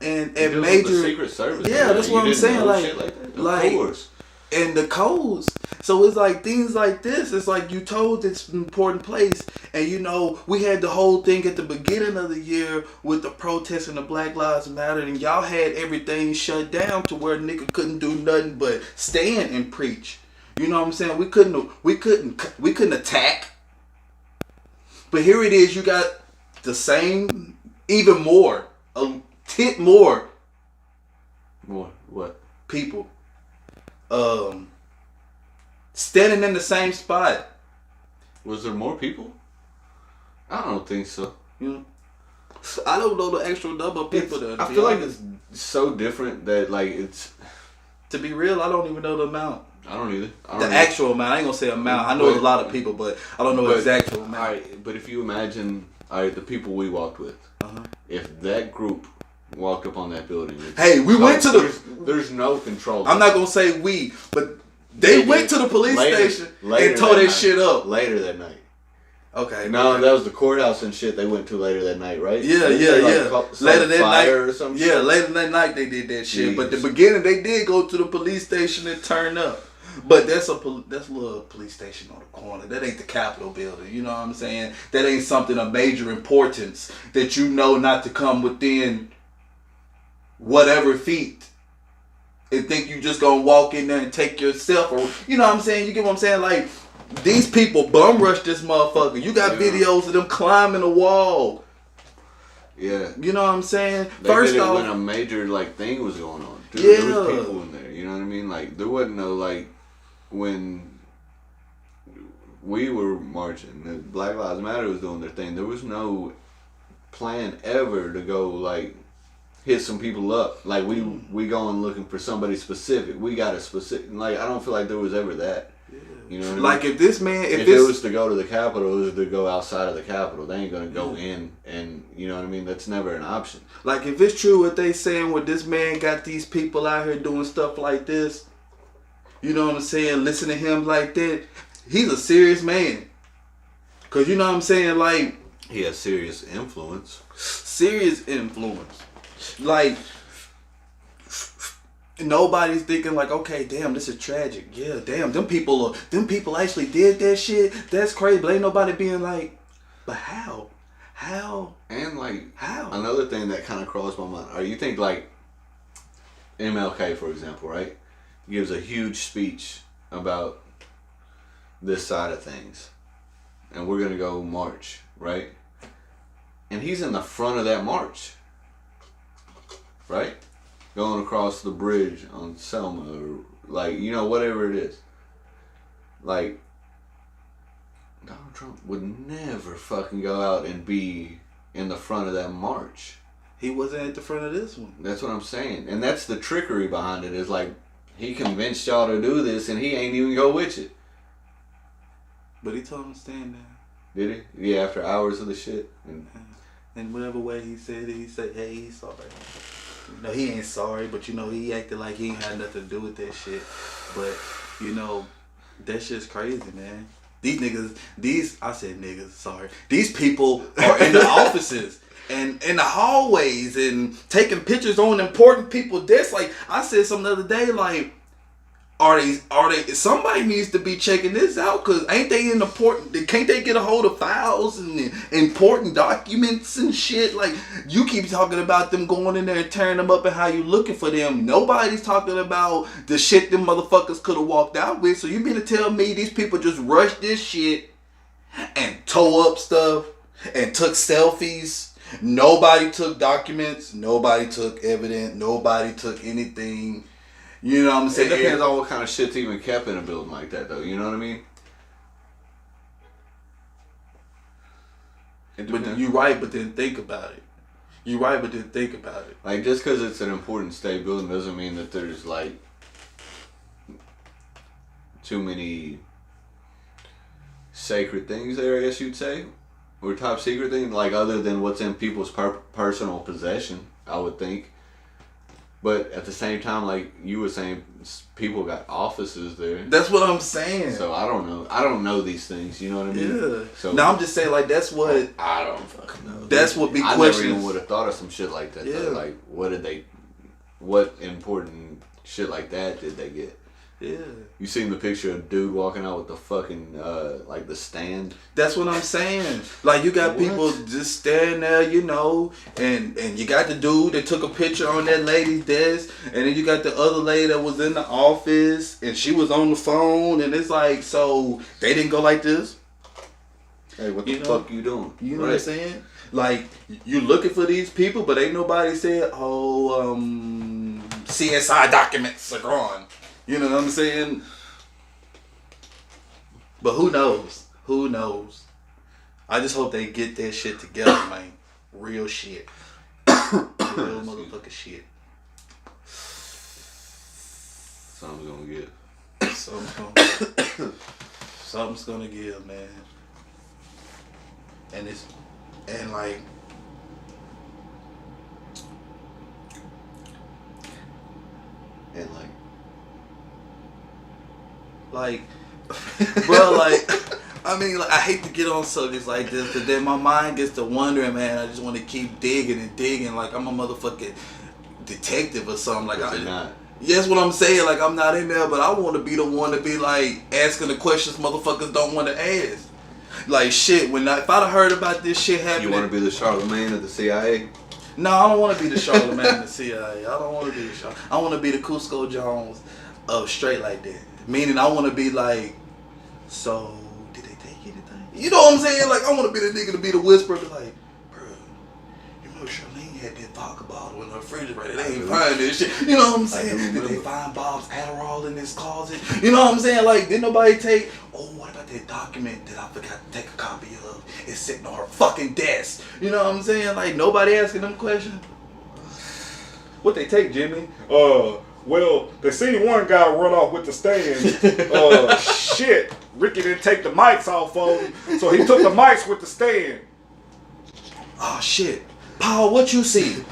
And major the Secret Service. Yeah, that's what I'm saying. Like, of course. And the codes. So it's like things like this. It's like you told this important place, and you know we had the whole thing at the beginning of the year with the protests and the Black Lives Matter, and y'all had everything shut down to where nigga couldn't do nothing but stand and preach. You know what I'm saying? We couldn't attack. But here it is. You got the same, even more, a tit more. More what? People. Standing in the same spot. Was there more people? I don't think so. You know, I don't know the actual number of people there. I feel like it's so different that like it's. To be real, I don't even know the amount. I don't either. Actual amount. I ain't gonna say amount. I know a lot of people, but I don't know the exact amount. Alright, but if you imagine, the people we walked with, if that group walked up on that building, hey, we went to there's no control. I'm not gonna say we, but they went to the police station and tore that shit up later that night. Okay. No, that was the courthouse and shit they went to later that night, right? Yeah. Later that night or some shit. Yeah, later that night they did that shit. Jeez. But the beginning they did go to the police station and turn up. But that's a little police station on the corner. That ain't the Capitol building. You know what I'm saying? That ain't something of major importance that you know not to come within whatever feet and think you just gonna walk in there and take yourself, or you know what I'm saying? You get what I'm saying? Like, these people bum rush this motherfucker. You got videos of them climbing a wall. Yeah. You know what I'm saying? They First did it off, when a major like thing was going on. Dude, yeah. There was people in there. You know what I mean? Like there wasn't no like when we were marching, the Black Lives Matter was doing their thing. There was no plan ever to go like hit some people up. Like we going looking for somebody specific. We got a specific. Like I don't feel like there was ever that. You know what I mean? Like if this man, if it was to go to the Capitol, it was to go outside of the Capitol. They ain't gonna go in, and you know what I mean. That's never an option. Like if it's true what they saying, where this man got these people out here doing stuff like this, you know what I'm saying? Listen to him like that. He's a serious man. Cause you know what I'm saying? Like he has serious influence. Serious influence. Like. Nobody's thinking like, okay, damn, this is tragic. Yeah, damn, them people actually did that shit. That's crazy. But ain't nobody being like, but how? And like, how? Another thing that kind of crossed my mind. Or you think like MLK, for example, right? Gives a huge speech about this side of things, and we're gonna go march, right? And he's in the front of that march, right? Going across the bridge on Selma, or like, you know, whatever it is. Like, Donald Trump would never fucking go out and be in the front of that march. He wasn't at the front of this one. That's what I'm saying. And that's the trickery behind it, is like, he convinced y'all to do this and he ain't even go with it. But he told him to stand there. Did he? Yeah, after hours of the shit. And whatever way he said it, he said, hey, he's sorry. No, he ain't sorry, but you know, he acted like he ain't had nothing to do with that shit. But, you know, that shit's crazy, man. These people are in the offices and in the hallways and taking pictures on important people desks. Like, I said something the other day, like, Are they? Somebody needs to be checking this out, cause ain't they in important? Can't they get a hold of files and important documents and shit? Like, you keep talking about them going in there and tearing them up and how you looking for them. Nobody's talking about the shit them motherfuckers could have walked out with. So you mean to tell me these people just rushed this shit and tore up stuff and took selfies? Nobody took documents. Nobody took evidence. Nobody took anything. You know what I'm saying? It depends on what kind of shit's even kept in a building like that, though. You know what I mean? But you're right, but then think about it. You're right, but then think about it. Like, just because it's an important state building doesn't mean that there's, like, too many sacred things there, I guess you'd say. Or top secret things, like, other than what's in people's personal possession, I would think. But at the same time, like you were saying, people got offices there. That's what I'm saying. So I don't know. I don't know these things. You know what I mean? Yeah. So now I'm just saying, like, that's what I don't fucking know. That's what be I questions. never even would have thought of some shit like that. Yeah. Though. Like, what important shit like that did they get? Yeah. You seen the picture of dude walking out with the fucking like the stand? That's what I'm saying. Like, you got people just standing there, you know, and you got the dude that took a picture on that lady's desk, and then you got the other lady that was in the office, and she was on the phone, and it's like, so they didn't go like this. Hey, what the fuck you doing? You know what I'm saying? Like, you looking for these people, but ain't nobody said, CSI documents are gone. You know what I'm saying? But who knows? Who knows? I just hope they get their shit together, man. Real shit. Real motherfucking shit. Something's gonna get. Something's gonna give, man. And like. And like. Like, bro, like, I mean, like, I hate to get on subjects like this, but then my mind gets to wondering, man. I just want to keep digging and digging, like I'm a motherfucking detective or something. Like, yes, what I'm saying, like, I'm not in there, but I want to be the one to be like asking the questions motherfuckers don't want to ask. Like, shit, if I'd have heard about this shit happening, You want to be the Charlemagne of the CIA? No, I don't want to be the Charlemagne of the CIA. I don't want to be the Charlemagne. I want to be the CuscoJones of straight like that. Meaning, I want to be like, so, did they take anything? You know what I'm saying? Like, I want to be the nigga to be the whisperer, to like, bro, you know Charlene had that vodka bottle in her refrigerator. They ain't find this shit. You know what I'm saying? Did they find Bob's Adderall in his closet? You know what I'm saying? Like, did nobody take, what about that document that I forgot to take a copy of? It's sitting on her fucking desk. You know what I'm saying? Like, nobody asking them questions. What they take, Jimmy? Well, they seen one guy run off with the stand. Shit. Ricky didn't take the mics off of him, so he took the mics with the stand. Oh, shit. Paul, what you see?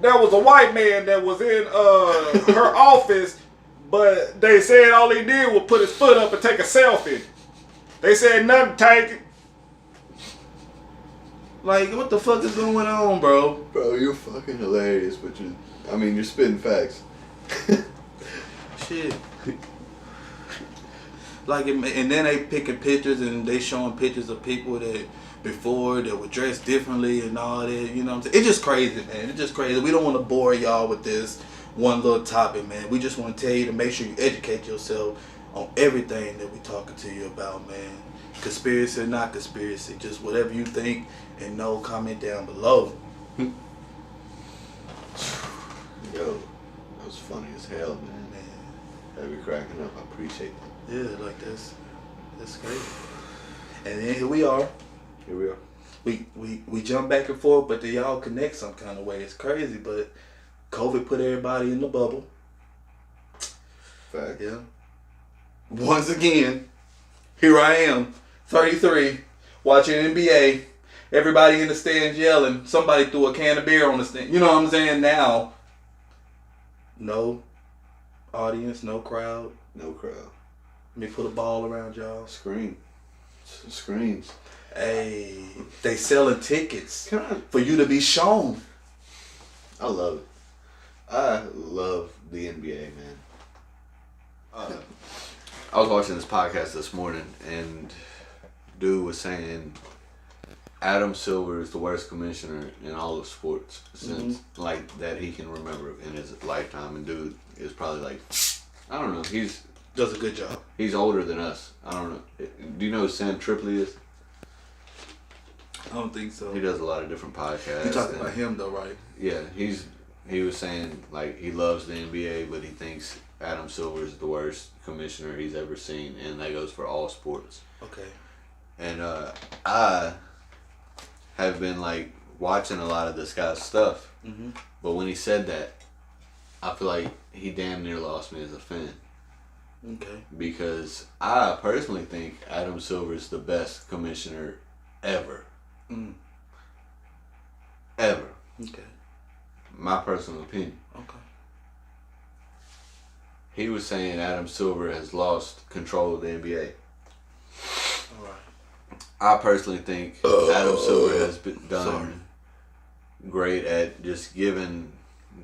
There was a white man that was in her office, but they said all he did was put his foot up and take a selfie. They said nothing taken. Like, what the fuck is going on, bro? Bro, you're fucking hilarious, but you're spitting facts. Shit. Like, and then they picking pictures and they showing pictures of people that before that were dressed differently and all that. You know what I'm saying? It's just crazy, man. It's just crazy. We don't want to bore y'all with this one little topic, man. We just want to tell you to make sure you educate yourself on everything that we talking to you about, man. Conspiracy or not conspiracy. Just whatever you think and know, comment down below. Yo, that was funny as hell, man. Had me cracking up. I appreciate that. Yeah, like that's crazy. And then here we are. Here we are. We jump back and forth, but they all connect some kind of way. It's crazy, but COVID put everybody in the bubble. Fact. Yeah. Once again, here I am, 33, watching NBA. Everybody in the stands yelling. Somebody threw a can of beer on the stand. You know what I'm saying? Now, no audience, no crowd. No crowd. Let me put a ball around y'all. Screens. Hey, they selling tickets for you to be shown. I love it. I love the NBA, man. I was watching this podcast this morning, and dude was saying Adam Silver is the worst commissioner in all of sports since like that he can remember in his lifetime. And dude is probably like, I don't know, does a good job. he's older than us. I don't know. Do you know who Sam Tripoli is? I don't think so. He does a lot of different podcasts. You talking about him though, right? Yeah, he was saying like he loves the NBA, but he thinks Adam Silver is the worst commissioner he's ever seen, and that goes for all sports. Okay. And I have been like watching a lot of this guy's stuff, but when he said that, I feel like he damn near lost me as a fan. Okay. Because I personally think Adam Silver is the best commissioner ever. Ever. Okay. My personal opinion. Okay. He was saying Adam Silver has lost control of the NBA. All right. I personally think Adam Silver has done great at just giving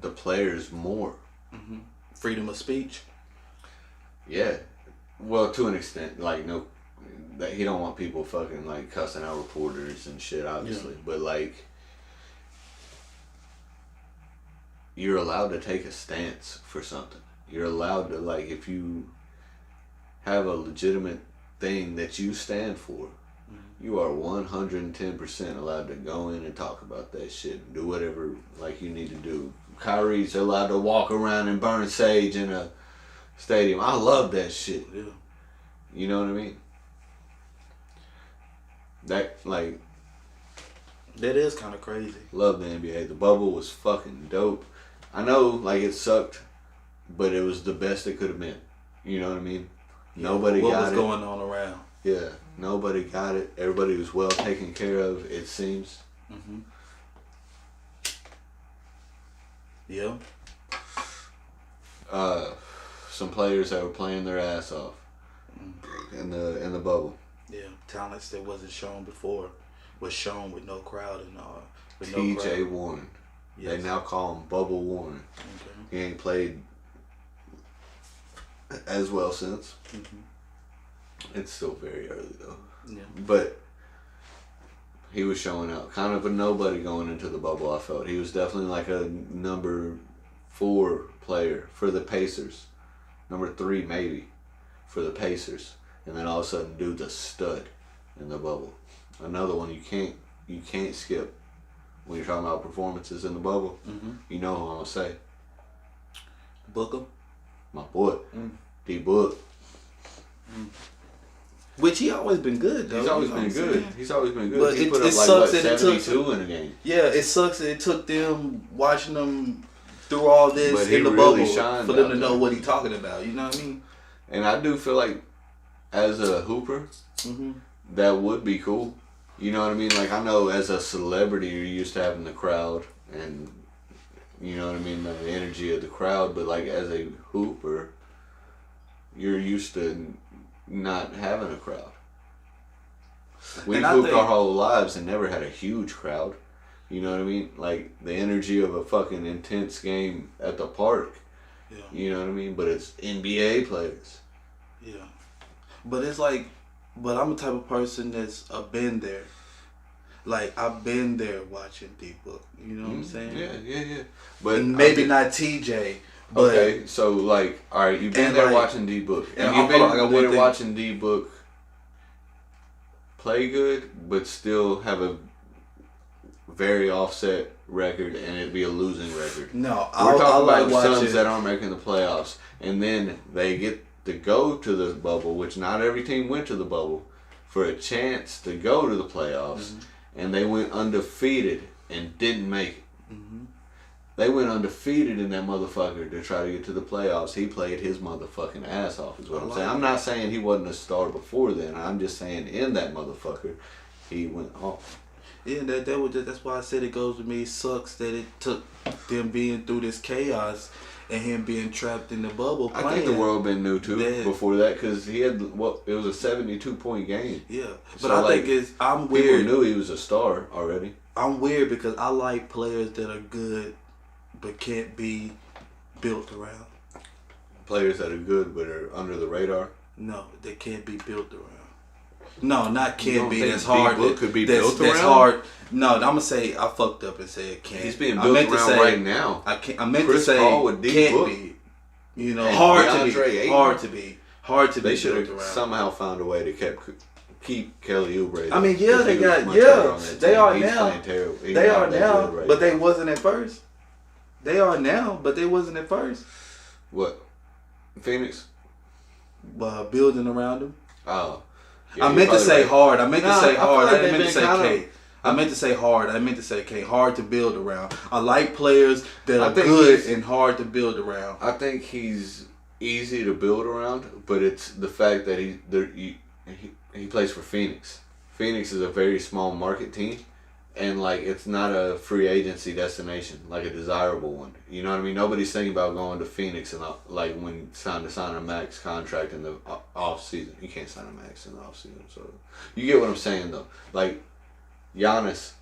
the players more. Freedom of speech. Yeah. Well, to an extent. Like, no, that he don't want people fucking, like, cussing out reporters and shit, obviously. Yeah. But, like, you're allowed to take a stance for something. You're allowed to, like, if you have a legitimate thing that you stand for, you are 110% allowed to go in and talk about that shit and do whatever, like, you need to do. Kyrie's allowed to walk around and burn sage in a stadium. I love that shit. Yeah. You know what I mean? That, like... That is kind of crazy. Love the NBA. The bubble was fucking dope. I know, like, it sucked, but it was the best it could have been. You know what I mean? Yeah, Nobody got it. What was going on around? Yeah. Nobody got it. Everybody was well taken care of, it seems. Yeah. Some players that were playing their ass off in the bubble. Yeah, talents that wasn't shown before was shown with no crowd and all. T.J. Warren. Yes. They now call him Bubble Warren. Okay. He ain't played as well since. It's still very early though. Yeah. But he was showing out. Kind of a nobody going into the bubble, I felt. He was definitely like a number 4 player for the Pacers. Number 3 maybe for the Pacers. And then all of a sudden dude's a stud in the bubble. Another one you can't skip when you're talking about performances in the bubble. You know who I'm gonna say. Booker. My boy. D-Book. Which he always been good though. He's always been good. He's always been good. But he put it up like sucks what, that 72 in a game. Yeah, it sucks that it took them watching them through all this in the really bubble for them to know what he's talking about. You know what I mean? And I do feel like as a hooper, that would be cool. You know what I mean? Like, I know as a celebrity, you're used to having the crowd and, you know what I mean, the energy of the crowd. But, like, as a hooper, you're used to not having a crowd. We've hooped our whole lives and never had a huge crowd. You know what I mean? Like, the energy of a fucking intense game at the park. Yeah. You know what I mean? But it's NBA players. Yeah. But it's like, but I'm the type of person that's been there. Like, I've been there watching D-Book. You know what I'm saying? Yeah. But and maybe not TJ. But okay, so like, all right, you've been there like, watching D-Book. And you've been there watching D-Book play good, but still have a very offset record and it'd be a losing record. No, we're talking about Suns that aren't making the playoffs, and then they get to go to the bubble, which not every team went to the bubble, for a chance to go to the playoffs, and they went undefeated and didn't make it. They went undefeated in that motherfucker to try to get to the playoffs. He played his motherfucking ass off, is what I'm saying. I'm not saying he wasn't a star before then. I'm just saying in that motherfucker, he went off. Yeah, that's why I said it goes with me. It sucks that it took them being through this chaos and him being trapped in the bubble. I think the world been new too before that, because he had it was a 72-point game. Yeah, but so I think I'm weird. People knew he was a star already. I'm weird because I like players that are good but can't be built around. Players that are good but are under the radar. No, they can't be built around. No, not You can't don't be. think That's hard. D-Book could be that's, built that's around? hard. No, I'm gonna say I fucked up and said can't. He's being I built meant to around say, right now. I can't. I meant Chris to say Paul with D-Book. can't be. You know, And hard DeAndre to be. Ayton. Hard to be. Hard to They be should built have around. somehow found a way to keep Kelly Oubre. I mean, yeah, Because they he was got much better on that they team. are He's now. playing terrible. He's They not are that now, good right but they now. wasn't at first. They are now, but they wasn't at first. What? Phoenix? Building around them. Oh. I meant to say hard. I meant to say I feel hard. like I didn't they've meant to say been kinda- K. I meant to say hard. I meant to say K. Hard to build around. I like players that I are think good he's- and hard to build around. I think he's easy to build around, but it's the fact that he plays for Phoenix. Phoenix is a very small market team, and like it's not a free agency destination, like a desirable one. You know what I mean? Nobody's thinking about going to Phoenix and like when sign a max contract in the off season. You can't sign a max in the off season, so you get what I'm saying though. Like Giannis,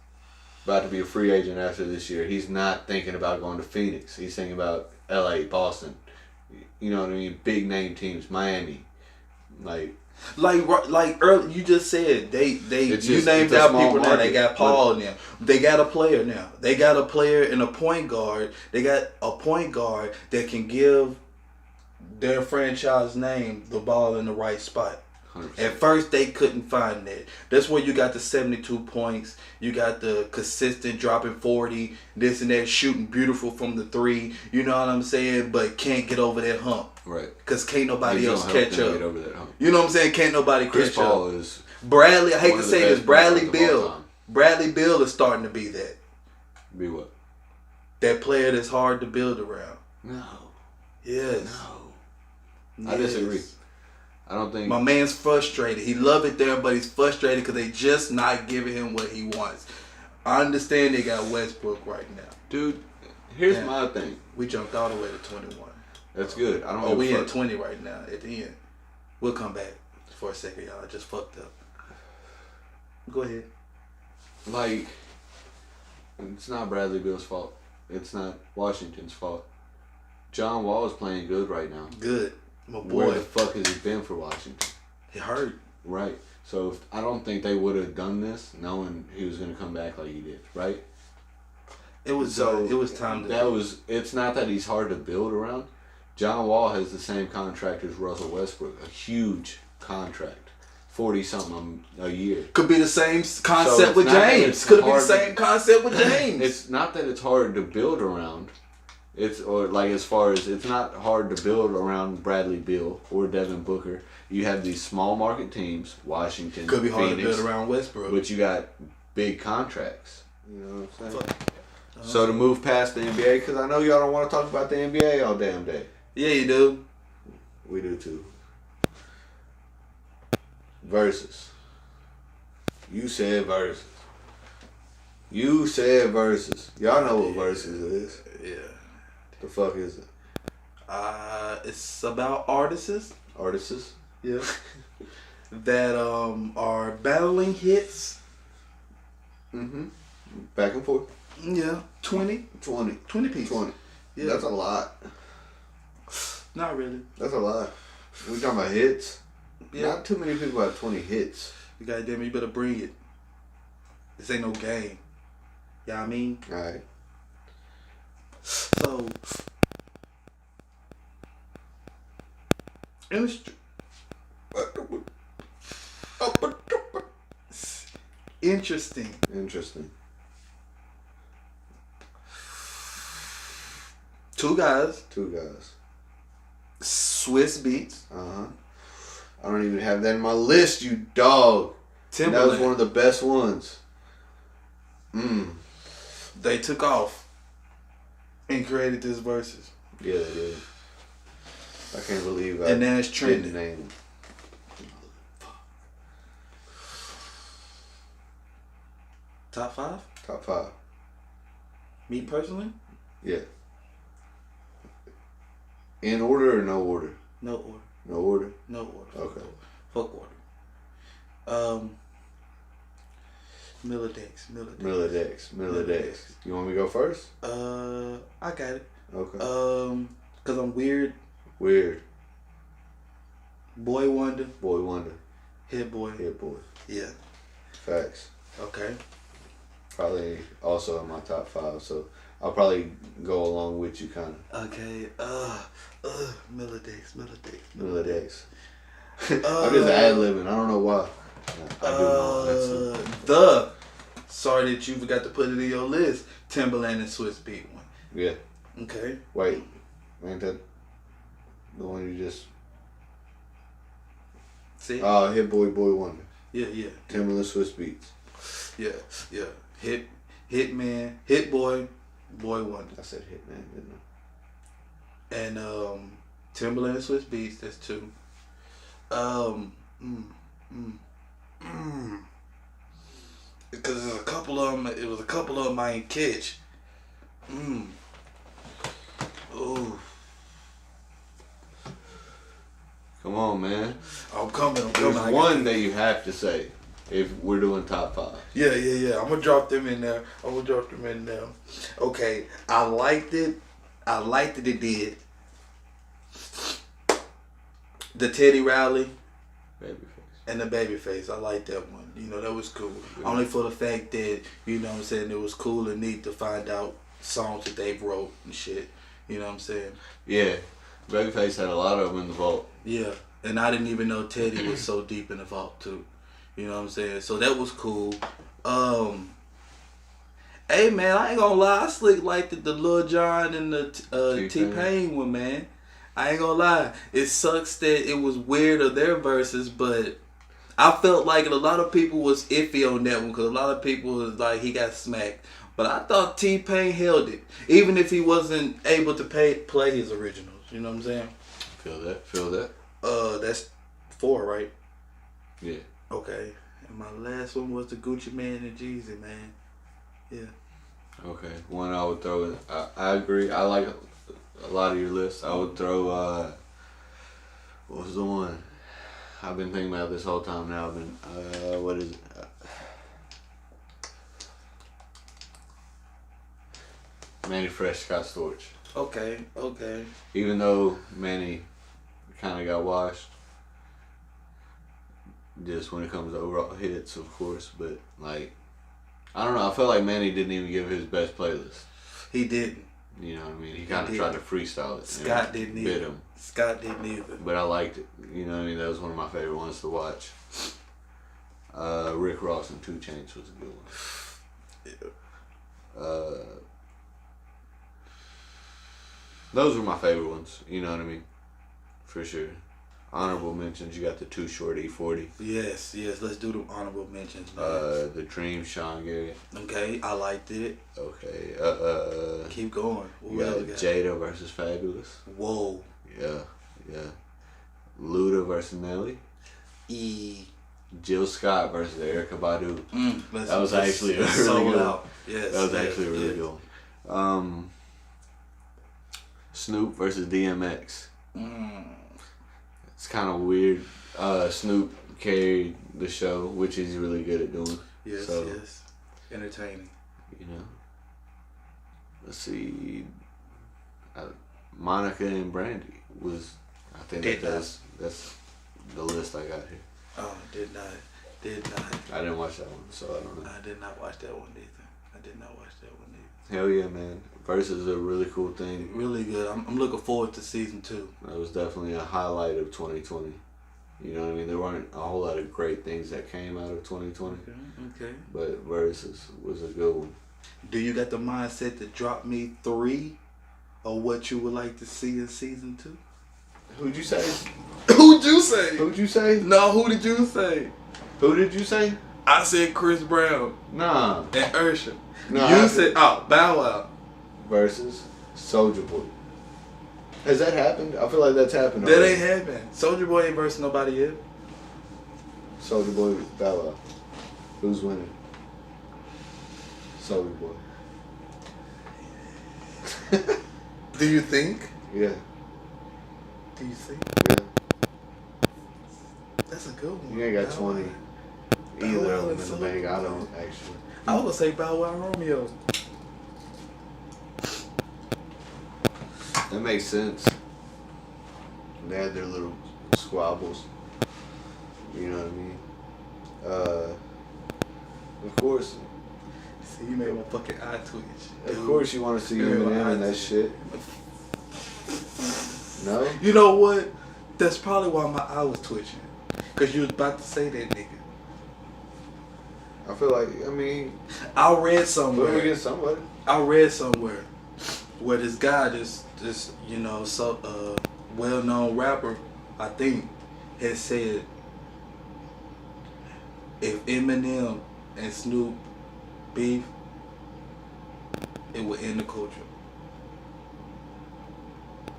about to be a free agent after this year. He's not thinking about going to Phoenix. He's thinking about LA, Boston. You know what I mean? Big name teams, Miami, like early, you just said It's you just- named it's a out small people now. They market, got Paul now. They got a player now. They got a player and a point guard. They got a point guard that can give their franchise name the ball in the right spot. 100%. At first, they couldn't find that. That's where you got the 72 points. You got the consistent dropping 40, this and that, shooting beautiful from the three. You know what I'm saying? But can't get over that hump. Right. Because can't nobody He's else gonna help catch them up. Get over that hump. You know what I'm saying? Can't nobody Chris catch Paul up. is Bradley, I hate one to of say the this, best Bradley point guards of all Beal. time. Bradley Beal is starting to be that. Be what? That player that's hard to build around. No. Yes. No. I disagree. I don't think. My man's frustrated. He love it there, but he's frustrated because they just not giving him what he wants. I understand they got Westbrook right now. Dude, here's Yeah. my thing. We jumped all the way to 21. That's good. I don't Oh, give a we fuck. at 20 right now at the end. We'll come back for a second, y'all. I just fucked up. Go ahead. Like, it's not Bradley Beal's fault. It's not Washington's fault. John Wall is playing good right now. Good. My Where boy. the fuck has he been for Washington? He hurt. Right. So I don't think they would have done this knowing he was going to come back like he did. Right. It was time to. That was. It's not that he's hard to build around. John Wall has the same contract as Russell Westbrook, a huge contract, 40 something a year. Could be the same So concept it's with not that James. it's Could be the hard to- same concept with James. It's not that it's hard to build around. It's as far as it's not hard to build around Bradley Beal or Devin Booker. You have these small market teams, Washington, Could be hard Phoenix, to build around Westbrook. but you got big contracts. You know what I'm saying? So to move past the NBA, because I know y'all don't want to talk about the NBA all damn day. Yeah, you do. We do too. Versus. You said versus. You said versus. Y'all know what versus is. Yeah. The fuck is it? It's about artists. Artists? Yeah. that are battling hits. Mm-hmm. Back and forth. Yeah. 20 pieces. 20. Yeah. That's a lot. Not really. That's a lot. We talking about hits? Yeah. Not too many people have 20 hits. You goddamn it, you better bring it. This ain't no game. You know what I mean? Alright. So, interesting. Interesting. Two guys, Two guys. Swiss beats. Uh-huh. I don't even have that in my list, you dog. That was Timberland. one of the best ones. They took off and created this verses. Yeah, they did. I can't believe I And now it's didn't trending. name them. Top 5? Top 5. Me personally? Yeah. In order or no order? No order. No order? No order. Okay. Fuck order. Milodex. Middle of decks. You want me to go first? I got it. Okay. Cause I'm weird. Weird. Boy Wonder. Boy Wonder. Hit Boy. Hit Boy. Yeah. Facts. Okay. Probably also in my top 5, so I'll probably go along with you kind of. Okay. Milodex. Milodex. I'm just ad-libbing. I don't know why. I do know. The sorry that you forgot to put it in your list. Timberland and Swiss Beat one. Yeah. Okay. Wait. Ain't that the one you just... See? Oh, Hit Boy, Boy Wonder. Yeah. Timberland, Swiss Beats. Yeah. Hitman, Hit Boy, Boy Wonder. I said Hitman, didn't I? And Timberland and Swiss Beats, that's 2. Because there's a couple of them. It was a couple of them I ain't catch. Ooh. Come on, man. I'm coming. There's one that you have to say if we're doing top 5. Yeah. I'm gonna drop them in there. Okay. I liked it. It did. The Teddy Riley. Babyface. And the Babyface, I like that one. You know, that was cool. Only for the fact that, you know what I'm saying, it was cool and neat to find out songs that they wrote and shit. You know what I'm saying? Yeah. Babyface had a lot of them in the vault. Yeah. And I didn't even know Teddy was so deep in the vault, too. You know what I'm saying? So that was cool. Hey, man, I ain't gonna lie. I slick like the Lil Jon and the T-Pain one, man. I ain't gonna lie. It sucks that it was weird of their verses, but I felt like a lot of people was iffy on that one because a lot of people was like he got smacked. But I thought T-Pain held it, even if he wasn't able to play his originals. You know what I'm saying? Feel that. That's 4, right? Yeah. Okay. And my last one was the Gucci Man and Jeezy, man. Yeah. Okay. One I would throw in. I agree. I like a lot of your lists. I would throw, what was the one? I've been thinking about this whole time now. What is it? Manny Fresh, Scott Storch. Okay. Even though Manny kind of got washed, just when it comes to overall hits, of course, but like, I don't know, I felt like Manny didn't even give his best playlist. He didn't. You know what I mean? He kind of tried to freestyle it. Scott didn't either. Bit him. Scott didn't either. But I liked it. You know what I mean? That was one of my favorite ones to watch. Rick Ross and 2 Chainz was a good one. Those were my favorite ones. You know what I mean? For sure. Honorable mentions, you got the Too Short E40. Yes. Let's do the honorable mentions, man. The Dream, Sean Gary. Okay, I liked it. Okay. Keep going. You got Jada versus Fabulous. Whoa. Yeah. Luda versus Nelly. Jill Scott versus Erykah Badu. That was actually a really good one. Yes, that was actually a really good one. Snoop versus DMX. It's kind of weird. Snoop carried the show, which he's really good at doing. Yes. Entertaining. You know. Let's see. Monica and Brandy was. I think that's the list I got here. Oh, did not. I didn't watch that one, so I don't know. I did not watch that one either. Hell yeah, man. Versus is a really cool thing. Really good. I'm looking forward to season 2. That was definitely a highlight of 2020. You know what I mean? There weren't a whole lot of great things that came out of 2020. Okay. But Versus was a good one. Do you got the mindset to drop me 3 of what you would like to see in season 2? Who'd you say? Who'd you say? Who'd you say? No, who did you say? Who did you say? I said Chris Brown. Nah. And Usher. No, you said, Bow Wow. Versus Soulja Boy. Has that happened? I feel like that's happened That already. ain't happened. Soulja Boy ain't versing nobody yet. Soulja Boy, Bow Wow. Who's winning? Soulja Boy. Do you think? Yeah. Do you think? Yeah. That's a good one. You ain't got 20 either of them in the Soulja bank. I Boy. don't actually. I was gonna say Bow Wow Romeo. That makes sense. They had their little squabbles. You know what I mean? Of course. See, you made my fucking eye twitch. Of course you want to see Eminem and that shit. No? You know what? That's probably why my eye was twitching. Cause you was about to say that nigga. I feel like, I mean, I read we're somewhere. get somebody. I read somewhere where this guy, this you know, so well-known rapper, I think, has said if Eminem and Snoop beef, it would end the culture.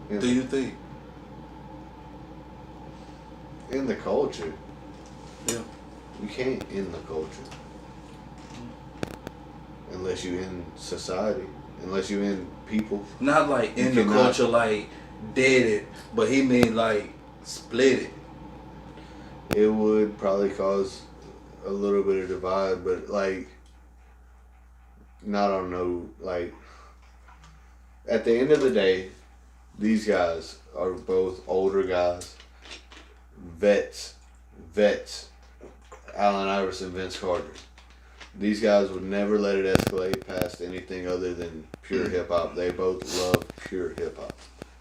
In, Do you think? in the culture? Yeah. You can't end the culture. Unless you in society. Unless you in people. Not like You in the cannot- culture, like dead it, but he mean like split it. It would probably cause a little bit of divide, but like, not on no, like, at the end of the day, these guys are both older guys, vets, Allen Iverson, Vince Carter. These guys would never let it escalate past anything other than pure hip hop. They both love pure hip hop.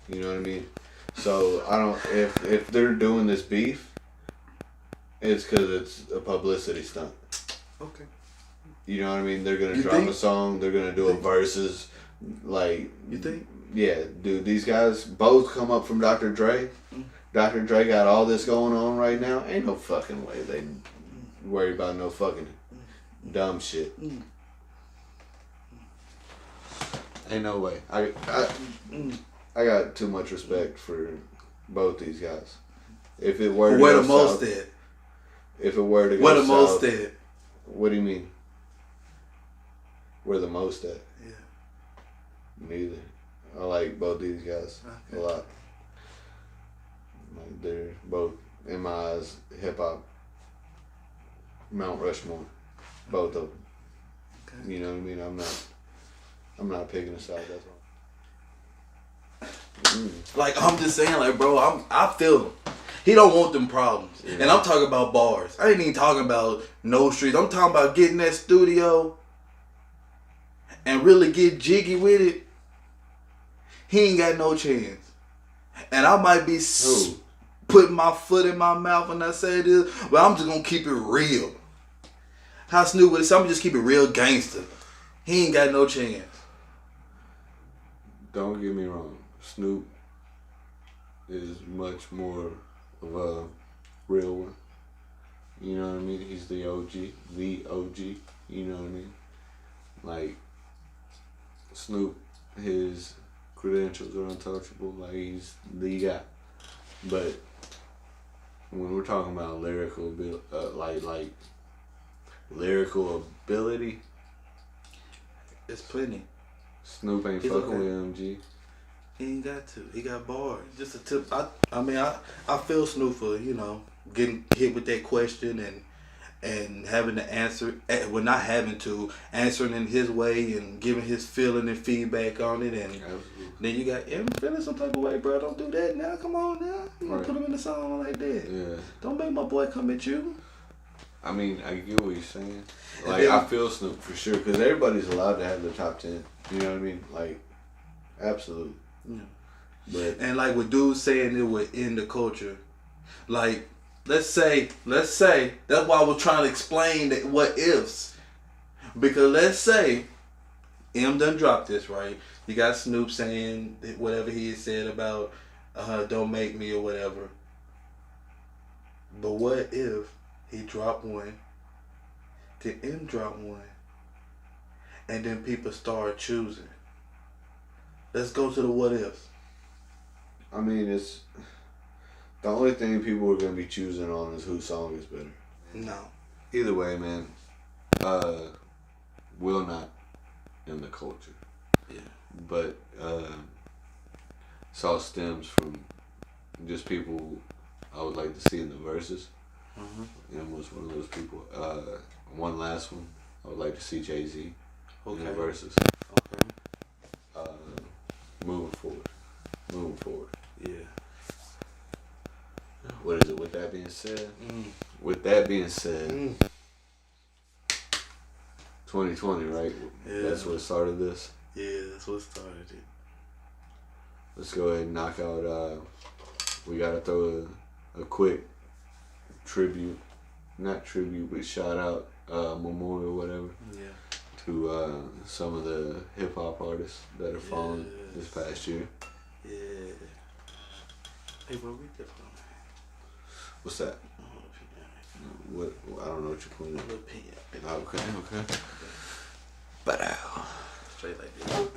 You know what I mean? So I don't. If they're doing this beef, it's because it's a publicity stunt. Okay. You know what I mean? They're gonna You drop think? a song. They're gonna do a versus. Like, You think? yeah, dude. These guys both come up from Dr. Dre. Dr. Dre got all this going on right now. Ain't no fucking way they worry about no fucking dumb shit. Ain't no way. I got too much respect for both these guys. If it were to Where go the most south, at? if it were to go Where the south, most at? what do you mean? Where the most at? Yeah. Neither. I like both these guys a Okay. lot. Like, they're both, in my eyes, hip hop. Mount Rushmore. Both of them. Okay. You know what I mean? I'm not picking a side. That's all. Like I'm just saying, like bro, I feel him. He don't want them problems, Yeah. and I'm talking about bars. I ain't even talking about no streets. I'm talking about getting that studio and really get jiggy with it. He ain't got no chance, and I might be Who? putting my foot in my mouth when I say this, but I'm just gonna keep it real. How Snoop would say, I'm just keep it real gangster. He ain't got no chance. Don't get me wrong. Snoop is much more of a real one. You know what I mean? He's the OG. The OG. You know what I mean? Like, Snoop, his credentials are untouchable. Like, he's the guy. But when we're talking about lyrical, like lyrical ability, It's plenty. Snoop ain't He's fucking okay. with MG. He ain't got to. He got bars. Just a tip. I mean, I feel Snoop for, you know, getting hit with that question and having to answer, well, not having to, answering in his way and giving his feeling and feedback on it. And Absolutely. then you got him feeling some type of way, bro. Don't do that now. Come on now. You gonna Right. put him in the song like that. Yeah. Don't make my boy come at you. I mean, I get what you're saying. Like, then- I feel Snoop for sure, because everybody's allowed to have their top 10. You know what I mean? Like, absolutely. Yeah. But And like with dudes saying it would end the culture, like let's say that's why I was trying to explain that what ifs, because let's say M done dropped this, right? You got Snoop saying whatever he had said about don't make me or whatever. But what if he dropped one, then M dropped one, and then people start choosing? Let's go to the what ifs. I mean, it's the only thing people are gonna be choosing on is whose song is better. No. Either way, man, will not in the culture. Yeah. But it all stems from just people I would like to see in the verses. And was one of those people. One last one, I would like to see Jay-Z in the verses. Okay. Moving forward. Yeah. what is it? With that being said, with that being said, 2020, right? Yeah. That's what started this. Yeah, that's what started it. Let's go ahead and knock out. We gotta throw a quick tribute, not tribute, but shout out, memorial, whatever. Yeah. To some of the hip hop artists that have fallen this past year. Yeah. Hey, bro, read that from me. What's that? What? I don't know what you're pointing at. Okay. But Straight like that.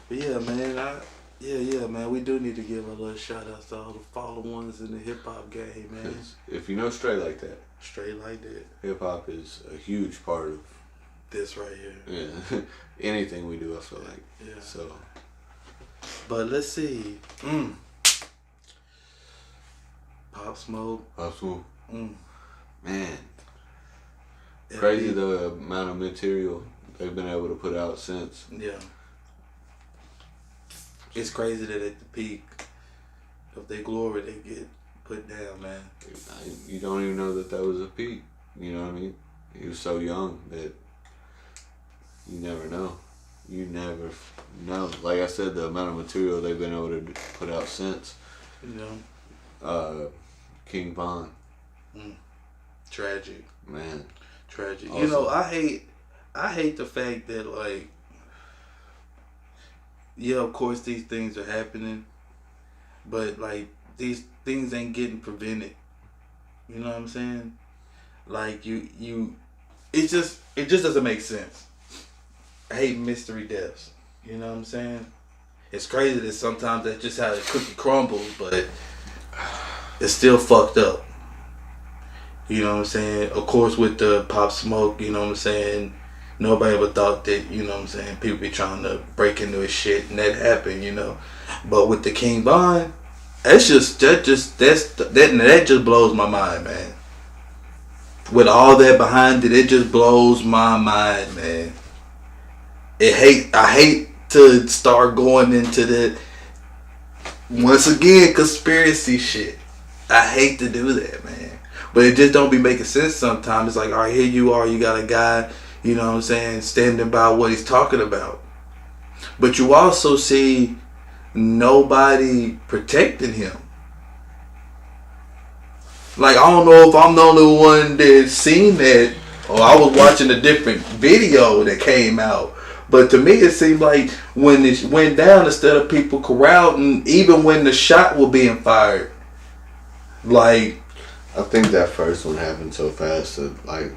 But yeah, man, yeah, man. We do need to give a little shout outs to all the fallen ones in the hip hop game, man. if you know straight like that, Straight like that. hip hop is a huge part of This right here. anything we do. I feel like. Yeah. So. But let's see. Pop Smoke. Man. Crazy the amount of material they've been able to put out since. Yeah. It's crazy that at the peak of their glory they get put down, man. You don't even know that was a peak. You know what I mean? He was so young that you never know. You never know. Like I said, the amount of material they've been able to put out since. You know. King Von. Tragic. Man. Tragic. Also, you know, I hate the fact that, like, yeah, of course these things are happening, but like these things ain't getting prevented. You know what I'm saying? Like it just doesn't make sense. I hate mystery deaths. You know what I'm saying? It's crazy that sometimes that's just how the cookie crumbles, but it's still fucked up. You know what I'm saying? Of course, with the Pop Smoke, you know what I'm saying? Nobody ever thought that, you know what I'm saying, people be trying to break into his shit, and that happened, you know. But with the King Von, that just blows my mind, man. With all that behind it, it just blows my mind, man. I hate to start going into the, once again, conspiracy shit. I hate to do that, man. But it just don't be making sense sometimes. It's like, all right, here you are, you got a guy, you know what I'm saying, standing by what he's talking about. But you also see nobody protecting him. Like, I don't know if I'm the only one that's seen that, or I was watching a different video that came out. But to me, it seemed like when it went down, instead of people corralling, even when the shot was being fired, like, I think that first one happened so fast that, like,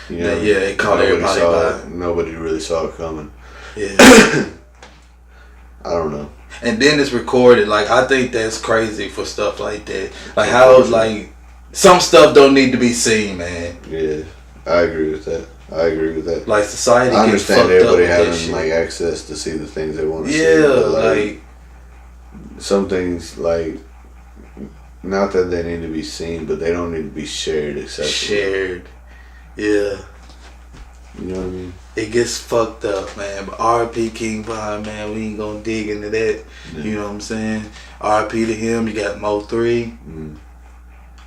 you know, it caught everybody by. Nobody really saw it coming. Yeah. I don't know. And then it's recorded. Like, I think that's crazy for stuff like that. Like, how, like, some stuff don't need to be seen, man. Yeah, I agree with that. Like, society I gets understand fucked everybody up with that having, shit. like, access to see the things they want to see. Yeah, But, like, some things, like, not that they need to be seen, but they don't need to be shared excessively. shared. Yeah. You know what I mean? It gets fucked up, man. But R.I.P. King Von, man, we ain't gonna dig into that. Yeah. You know what I'm saying? R.I.P. to him. You got Mo 3.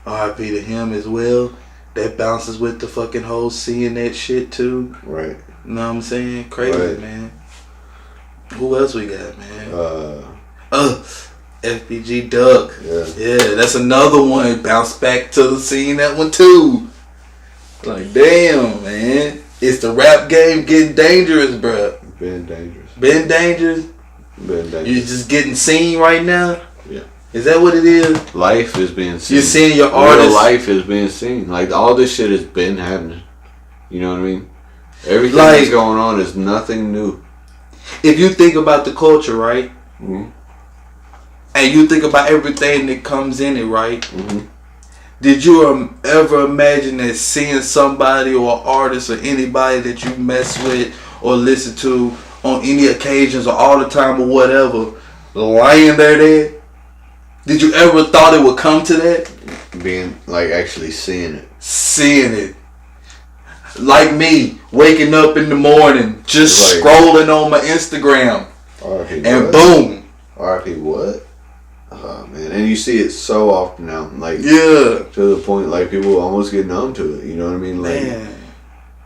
R.I.P. to him as well. That bounces with the fucking whole seeing that shit too. Right. You know what I'm saying? Crazy, Right. man. Who else we got, man? FBG Duck. Yeah, that's another one. Bounce back to the scene, that one too. Like, damn, man. It's the rap game getting dangerous, bruh. Been dangerous. Been dangerous? Been dangerous. You just getting seen right now? Yeah. Is that what it is? Life is being seen. You're seeing your artist. Real life is being seen. Like, all this shit has been happening. You know what I mean? Everything Like, that's going on is nothing new. If you think about the culture, right? Mm-hmm. And you think about everything that comes in it, right? Mm-hmm. Did you ever imagine that seeing somebody or artist or anybody that you mess with or listen to on any occasions or all the time or whatever, lying there? Did you ever thought it would come to that? Being, like, actually seeing it. Seeing it. Like me, waking up in the morning, just like, scrolling on my Instagram. RIP And what? boom. RIP what? Oh man, and you see it so often now, like Yeah. to the point like people almost get numb to it. You know what I mean? Like Man.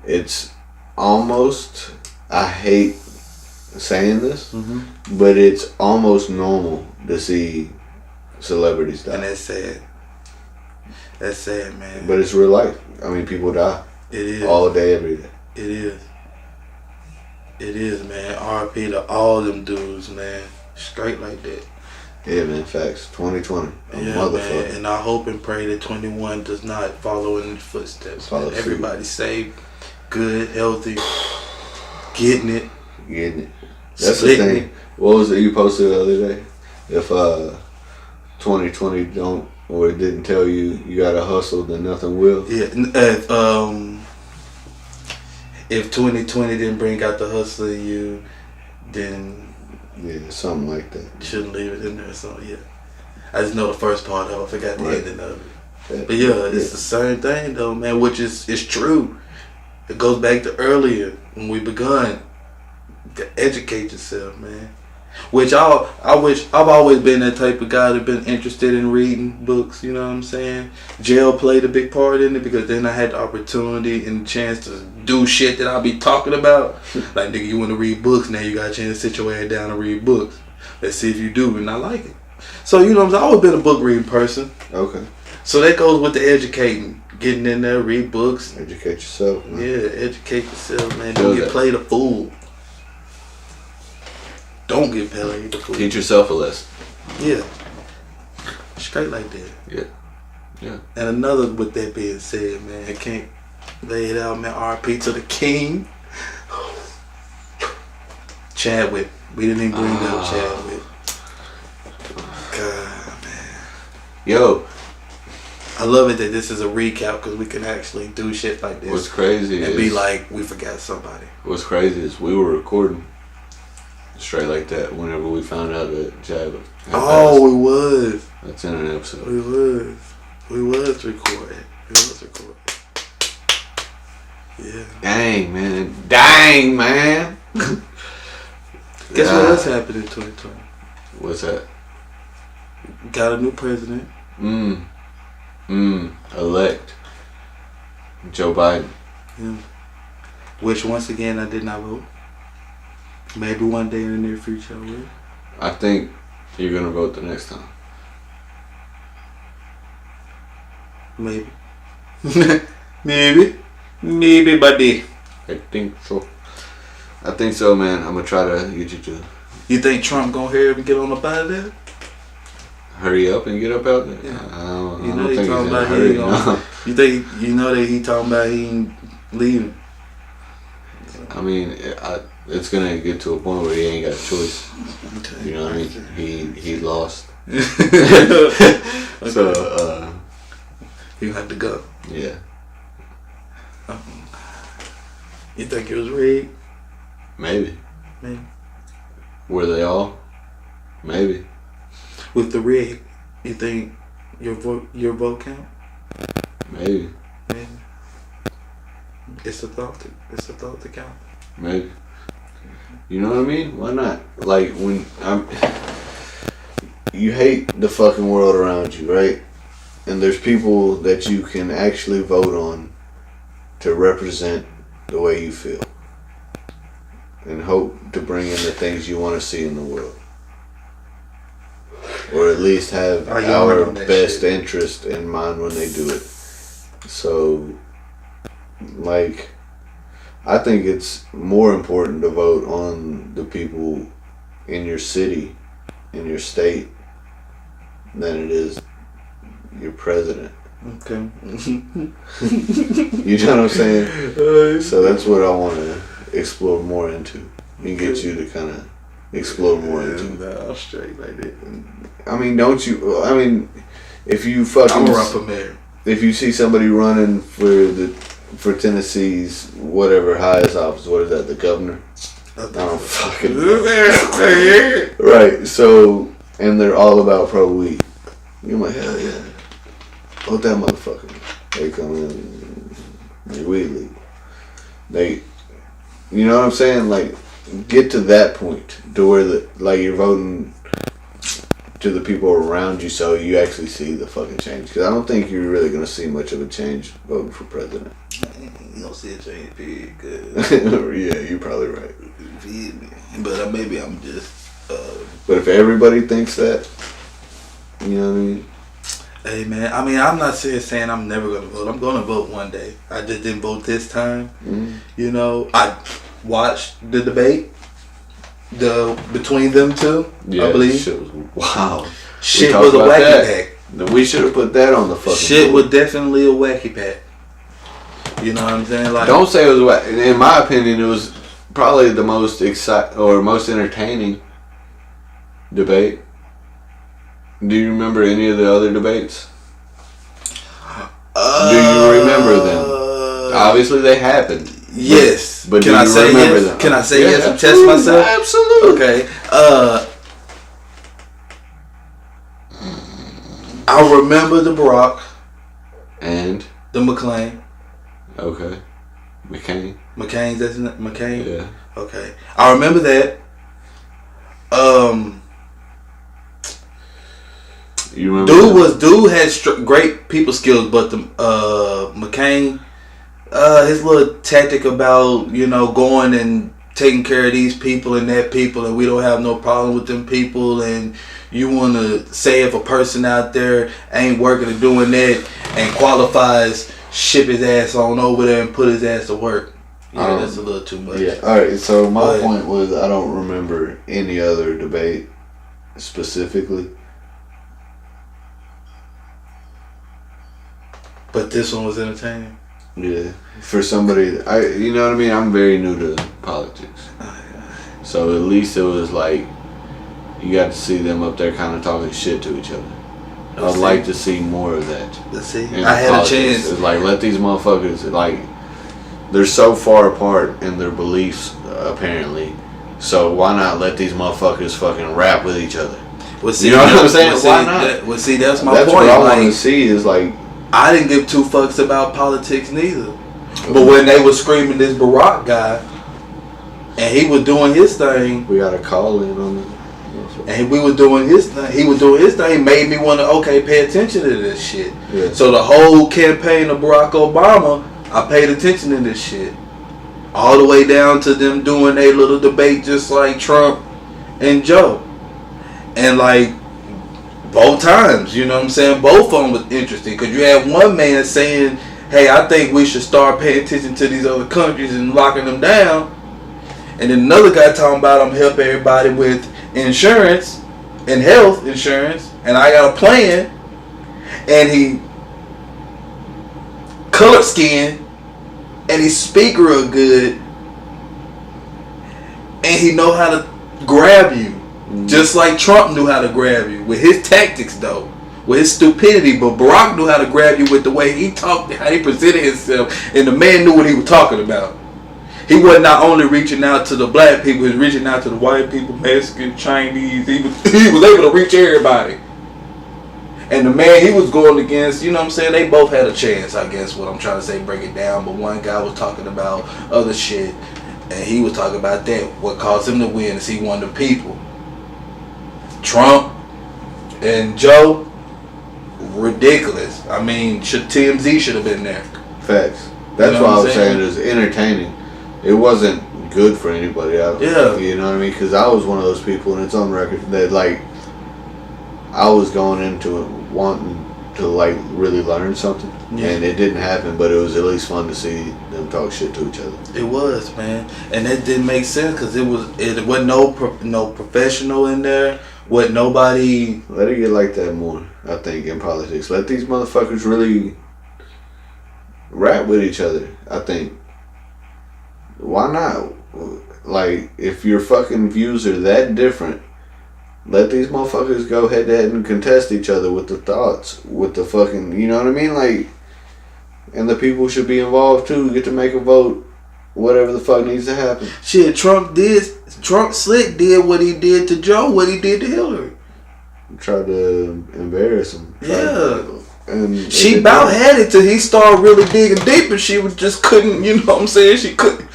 it's almost. I hate saying this, Mm-hmm. but it's almost normal to see celebrities die. And that's sad. That's sad, man. But it's real life. I mean, people die it is. all day, every day. It is. It is, man. R.I.P. to all them dudes, man. Straight like that. Yeah, man. Facts. 2020. Yeah, Motherfucker. man. And I hope and pray that 21 does not follow in the footsteps. Follow Man. suit. Everybody safe, good, healthy, getting it. Getting it. That's Splitting the thing. What was it you posted the other day? If 2020 don't or it didn't tell you you gotta hustle, then nothing will. Yeah. If 2020 didn't bring out the hustle in you, then Yeah, something like that. you shouldn't leave it in there. So yeah, I just know the first part of it. I forgot the Right. ending of it. But yeah, it's the same thing though, man. Which is true. It goes back to earlier when we begun to educate yourself, man. Which I wish I've always been that type of guy that been interested in reading books. You know what I'm saying? Jail played a big part in it because then I had the opportunity and the chance to do shit that I'll be talking about. Like nigga, you want to read books now? You got a chance to sit your ass down and read books. Let's see if you do and I like it. So you know, I've always been a book reading person. Okay. So that goes with the educating, getting in there, read books. Educate yourself, man. Yeah, educate yourself, man. Feel Don't get that. played a fool. Don't get played a fool. Teach yourself a lesson. Yeah. Straight like that. Yeah. Yeah. And another, with that being said, man, I can't lay it out, man. RP to the king. Chadwick. We didn't even bring up Chadwick. God, man. Yo, I love it that this is a recap because we can actually do shit like this. what's crazy and is be like, we forgot somebody. what's crazy is we were recording straight like that whenever we found out that Chadwick had passed. Oh, we was. That's in an episode. We was recording. Yeah. Dang, man. Dang, man. Guess what else happened in 2020? What's that? Got a new president. Elect Joe Biden. Yeah. Which once again I did not vote. Maybe one day in the near future I will. I think you're gonna vote the next time. Maybe. Maybe, buddy. I think so. I think so, man. I'm gonna try to get you to You think Trump gonna hurry up and get on up out of there? hurry up and get up out there. Yeah. I don't You know think he he's talking in a about he hurry. ain't gonna. No. You think you know that he talking about he ain't leaving? I mean, it's gonna get to a point where he ain't got a choice. You know what I mean? He lost. So You have to go. yeah. You think it was rigged? Maybe. Maybe. Were they all? Maybe. With the rig, you think your vote count? Maybe. Maybe. It's a thought to count. Maybe. You know what I mean? Why not? Like when you hate the fucking world around you, right? And there's people that you can actually vote on to represent the way you feel and hope to bring in the things you want to see in the world, or at least have Oh, you our learn on that best shit. interest in mind when they do it. So, like, I think it's more important to vote on the people in your city, in your state, than it is your president. Okay. You know what I'm saying? So that's what I want to explore more into and get you to kind of explore more into. Nah, straight like that. I mean, don't you? I mean, if you fucking, I'm a rapper mayor. if you see somebody running for Tennessee's whatever highest office, what is that? The governor? I don't fucking know. Right. So, and they're all about pro weed. You're like, hell yeah. Vote that motherfucker. They come in, they weed legal. They, you know what I'm saying? Like, get to that point to where like you're voting to the people around you so you actually see the fucking change. Because I don't think you're really going to see much of a change voting for president. You don't see a change, period. Cause Yeah, you're probably right. but maybe I'm just. But if everybody thinks that, you know what I mean? Hey man, I mean, I'm not saying I'm never gonna vote. I'm gonna vote one day. I just didn't vote this time. Mm-hmm. You know, I watched the debate, between them two. Yeah, I believe. shit was wow. Shit was a wacky pack. Then we should have put that on the fucking. Shit board. was definitely a wacky pack. You know what I'm saying? Like, Don't say it was wacky. In my opinion, it was probably the most most entertaining debate. Do you remember any of the other debates? Do you remember them? Obviously, they happened. Yes. But can do I you say remember yes? them? Can I say Yeah, yes and absolutely, test myself? Absolutely. Okay. I remember the Barack, And the McLean. okay, McCain's, that's it? McCain? yeah. Okay. I remember that. You remember? Dude had great people skills, but the McCain, his little tactic about, you know, going and taking care of these people and that people, and we don't have no problem with them people, and you want to say if a person out there ain't working or doing that and qualifies, ship his ass on over there and put his ass to work. Yeah, that's a little too much. Yeah. All right. So my point was, I don't remember any other debate specifically. But this one was entertaining. Yeah. For somebody, you know what I mean? I'm very new to politics. So at least it was like, you got to see them up there kind of talking shit to each other. I'd like to see more of that. Let's see. in I had politics. a chance. It's like, let these motherfuckers, like, they're so far apart in their beliefs, apparently. So why not let these motherfuckers fucking rap with each other? Well, see, You know what I'm saying? Well, Why not? See, that's my That's point. what I Like, want to see is like, I didn't give two fucks about politics neither. But when they were screaming this Barack guy, and he was doing his thing, we got to call in on it. and we were doing his thing, he was doing his thing, made me want to, pay attention to this shit. Yeah. So the whole campaign of Barack Obama, I paid attention to this shit. All the way down to them doing a little debate just like Trump and Joe. And like, both times, you know what I'm saying? Both of them was interesting. Because you had one man saying, hey, I think we should start paying attention to these other countries and locking them down. And then another guy talking about I'm helping everybody with insurance and health insurance. And I got a plan. And he colored skin. And he speak real good. And he know how to grab you. Just like Trump knew how to grab you. With his tactics though. With his stupidity. But Barack knew how to grab you with the way he talked, how he presented himself. And the man knew what he was talking about. He was not only reaching out to the black people, he was reaching out to the white people, Mexican, Chinese. He was able to reach everybody. And the man he was going against, you know what I'm saying, they both had a chance, I guess what I'm trying to say, break it down. But one guy was talking about other shit, and he was talking about that. What caused him to win is he won the people. Trump and Joe, ridiculous. I mean, TMZ should have been there. Facts. That's You know why I what was I'm saying? saying it was entertaining. It wasn't good for anybody. Yeah. You know what I mean? Because I was one of those people, and it's on record, that like, I was going into it wanting to like really learn something, and it didn't happen, but it was at least fun to see them talk shit to each other. It was, man, and that didn't make sense because it wasn't no professional in there. What nobody. Let it get like that more, I think, in politics. Let these motherfuckers really rap with each other, I think. Why not? Like, if your fucking views are that different, let these motherfuckers go head to head and contest each other with the thoughts, with the fucking, you know what I mean? Like, and the people should be involved too, get to make a vote, whatever the fuck needs to happen. Shit, Trump slick did what he did to Joe, what he did to Hillary. Tried to embarrass him. And she about had it till he started really digging deep, and she just couldn't, you know what I'm saying? She couldn't,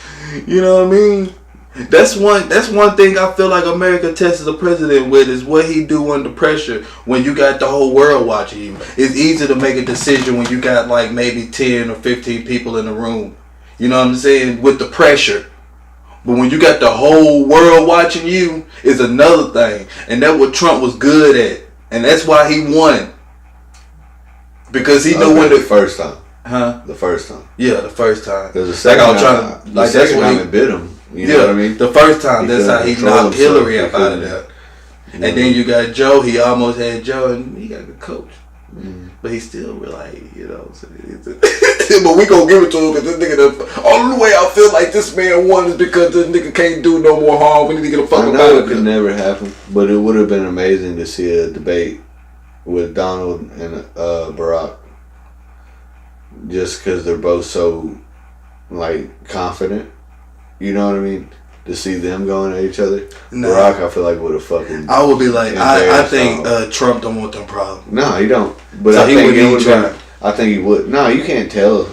you know what I mean? That's one thing I feel like America tests the president with is what he do under pressure when you got the whole world watching you. It's easy to make a decision when you got like maybe 10 or 15 people in the room. You know what I'm saying? With the pressure. But when you got the whole world watching you is another thing. And that's what Trump was good at. And that's why he won. Because he knew when the first time. Huh? The first time. Yeah, the first time. Because the second time, like that's when he bit him. You know what I mean? The first time, that's how he knocked Hillary up out of there. You know? And then you got Joe. He almost had Joe, and he got a good coach. But he still like, you know. But we gonna give it to him because this nigga. The only way I feel like this man won is because this nigga can't do no more harm. We need to get a fuck I about know it. it could never happen, but it would have been amazing to see a debate with Donald and Barack. Just because they're both so like confident. You know what I mean? To see them going at each other. Nah. Barack, I feel like would have fucking. I would be like, I think Trump don't want them problems. No, he don't. But So I he think would it be would. trying. I think he would. No, you can't tell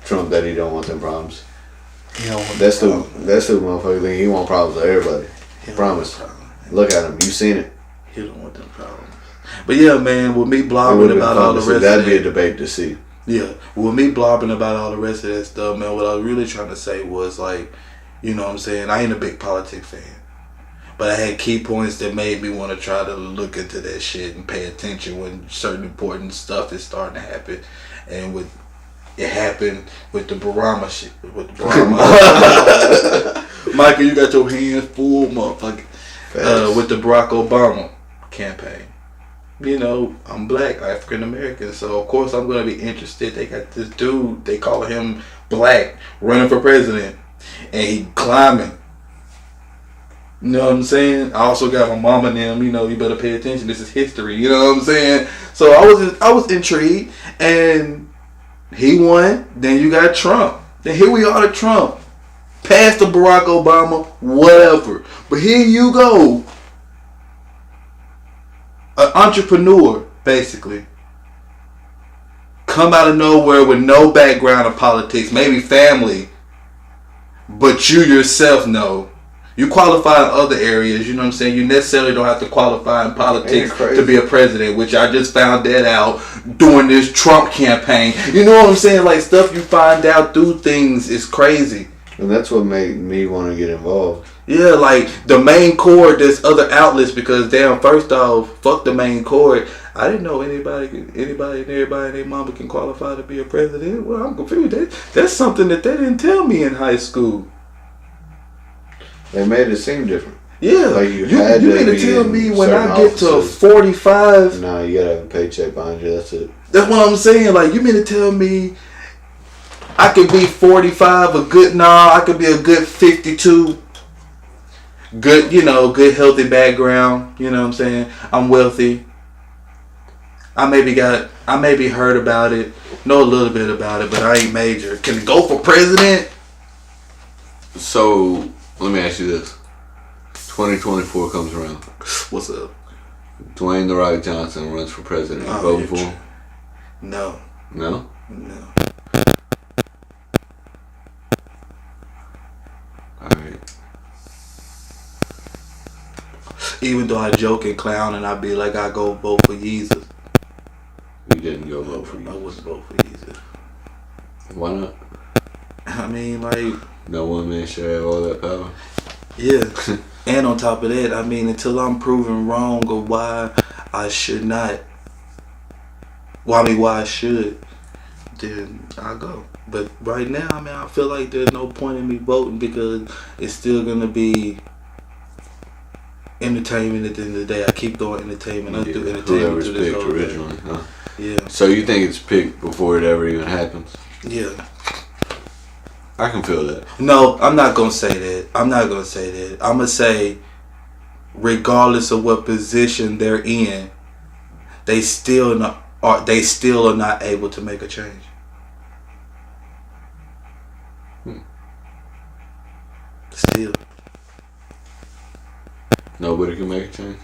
Trump that he don't want them problems. He don't want That's the problems. that's the motherfucking thing. He want problems with everybody. He don't Promise. want problems. Look at him. You seen it. He don't want them problems. But yeah, man, with me It blogging would have been about all fun the to see. rest That'd of be a that. debate to see. Yeah, with me blobbing about all the rest of that stuff, man, what I was really trying to say was like, you know what I'm saying? I ain't a big politics fan. But I had key points that made me want to try to look into that shit and pay attention when certain important stuff is starting to happen. And with it happened with the Barama shit. With the Barama. Michael, you got your hands full, motherfucker. With the Barack Obama campaign. You know, I'm black, African American, so of course I'm gonna be interested. They got this dude, they call him Black, running for president, and he climbing. You know what I'm saying? I also got my mama and them, you know, you better pay attention. This is history, you know what I'm saying? So I was intrigued, and he won. Then you got Trump. Then here we are to Trump. Past the Barack Obama, whatever. But here you go. An entrepreneur, basically. Come out of nowhere with no background in politics, maybe family, but you yourself know. You qualify in other areas, you know what I'm saying? You necessarily don't have to qualify in politics to be a president, which I just found that out during this Trump campaign. You know what I'm saying? Like, stuff you find out through things is crazy. And that's what made me want to get involved. Yeah, like the main court, there's other outlets because damn, first off, fuck the main court. I didn't know anybody and everybody and their mama can qualify to be a president. Well, I'm confused. That's something that they didn't tell me in high school. They made it seem different. Yeah, like you mean to tell me when I get to offices, 45? Nah, you gotta have a paycheck behind you. That's it. That's what I'm saying. Like, you mean to tell me I could be 45, I could be a good 52. Good, you know, good healthy background. You know what I'm saying? I'm wealthy. I maybe heard about it, know a little bit about it, but I ain't major. Can it go for president? So let me ask you this: 2024 comes around. What's up? Dwayne "The Rock" Johnson runs for president. You voting for him? No. No. No. All right. Even though I joke and clown and I be like, I go vote for Jesus. You didn't go vote for I you. wouldn't vote for Jesus. Why not? I mean, like, No one man should have all that power. yeah. And on top of that, I mean, until I'm proven wrong or why I should not, why I should, then I'll go. But right now, I mean, I feel like there's no point in me voting because it's still going to be entertainment at the end of the day. I keep doing entertainment. I do entertainment Whoever's to this picked whole originally, thing. huh? Yeah. So you think it's picked before it ever even happens? Yeah. I can feel that. No, I'm not going to say that. I'm not going to say that. I'm going to say, regardless of what position they're in, they still are not able to make a change. Still. Nobody can make a change.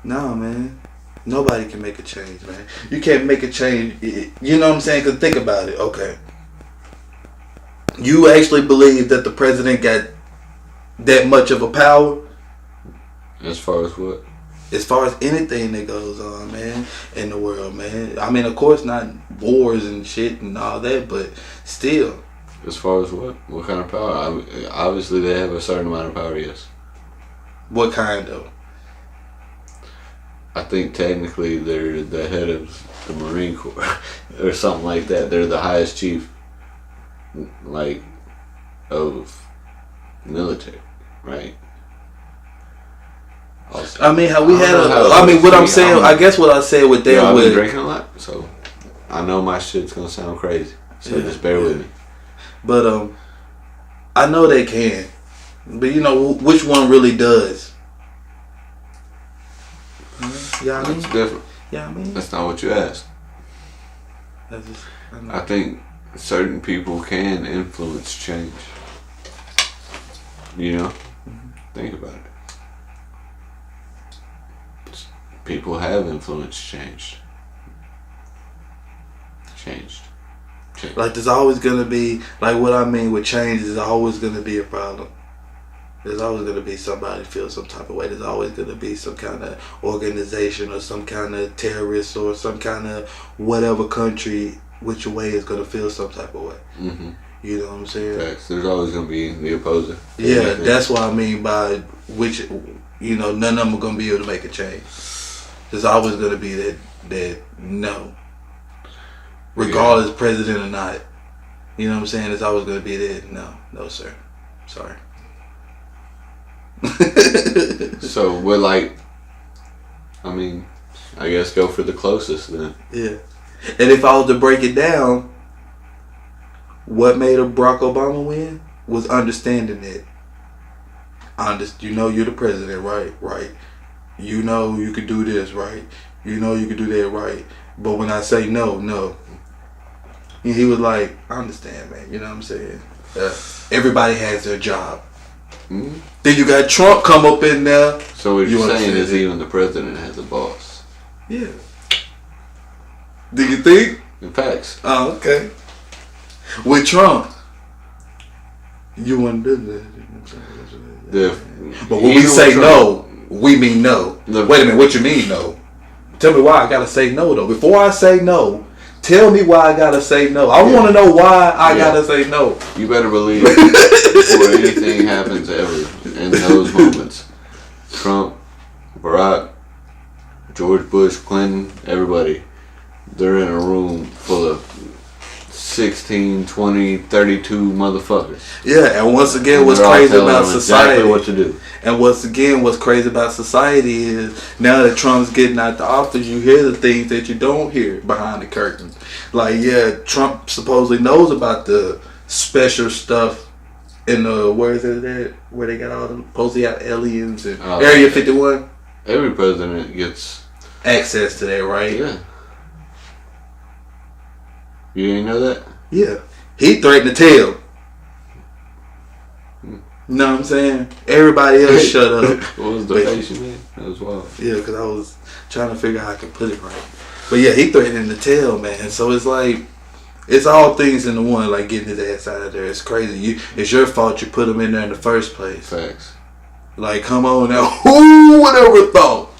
No, man. Nobody can make a change, man. You can't make a change. You know what I'm saying? Because think about it. Okay. You actually believe that the president got that much of a power. As far as what? As far as anything that goes on, man, in the world, man. I mean, of course, not wars and shit and all that, but still. As far as what? What kind of power? Obviously, they have a certain amount of power, yes. What kind of? I think technically they're the head of the Marine Corps or something like that. They're the highest chief, like, of military, right? I mean, how we had what I'm saying, I guess what I said with them I've with been drinking a lot, so I know my shit's gonna sound crazy. So just bear with me. But I know they can, but you know which one really does. Yeah, I mean, That's different. yeah, I mean, That's not what you asked. that's just, I think certain people can influence change. You know, think about it. People have influenced changed. Like there's always gonna be, like what I mean with change is always gonna be a problem. There's always gonna be somebody feel some type of way. There's always gonna be some kind of organization or some kind of terrorist or some kind of whatever country which way is gonna feel some type of way. Mm-hmm. You know what I'm saying? Facts. There's always gonna be the opposer. Yeah, that's what I mean by which, you know, none of them are gonna be able to make a change. There's always gonna be that no, regardless president or not. You know what I'm saying? There's always gonna be that no sir, sorry. So we're like, I mean, I guess go for the closest then. Yeah, and if I was to break it down, what made Barack Obama win was understanding that. You know you're the president, right. You know you could do this, right. You know you could do that, right. But when I say no. And he was like, I understand, man. You know what I'm saying? Everybody has their job. Mm-hmm. Then you got Trump come up in there. So what you're saying is that? even the president has a boss. Yeah. Do you think? In facts. Oh, okay. With Trump, you want to do that. But when we say no, we mean no. Wait a minute, what you mean no? Tell me why I gotta say no though. Before I say no, tell me why I gotta say no. I want to know why I gotta say no. You better believe before anything happens ever in those moments, Trump, Barack, George Bush, Clinton, everybody, they're in a room full of 16, 20, 32 motherfuckers. Yeah, and once again, what's crazy about society? Exactly what to do. And what's crazy about society is now that Trump's getting out the office, you hear the things that you don't hear behind the curtain. Like, yeah, Trump supposedly knows about the special stuff in the where they got all the supposedly out aliens and Area 51. Every president gets access to that, right? Yeah. You didn't know that? Yeah. He threatened to tell. You know what I'm saying? Everybody else shut up. What was the face you made? That was wild. Yeah, because I was trying to figure out how I could put it right. But yeah, he threatened to tell, man. So it's like, it's all things in the one, like getting his ass out of there. It's crazy. It's your fault you put him in there in the first place. Facts. Like, come on now. Who would ever thought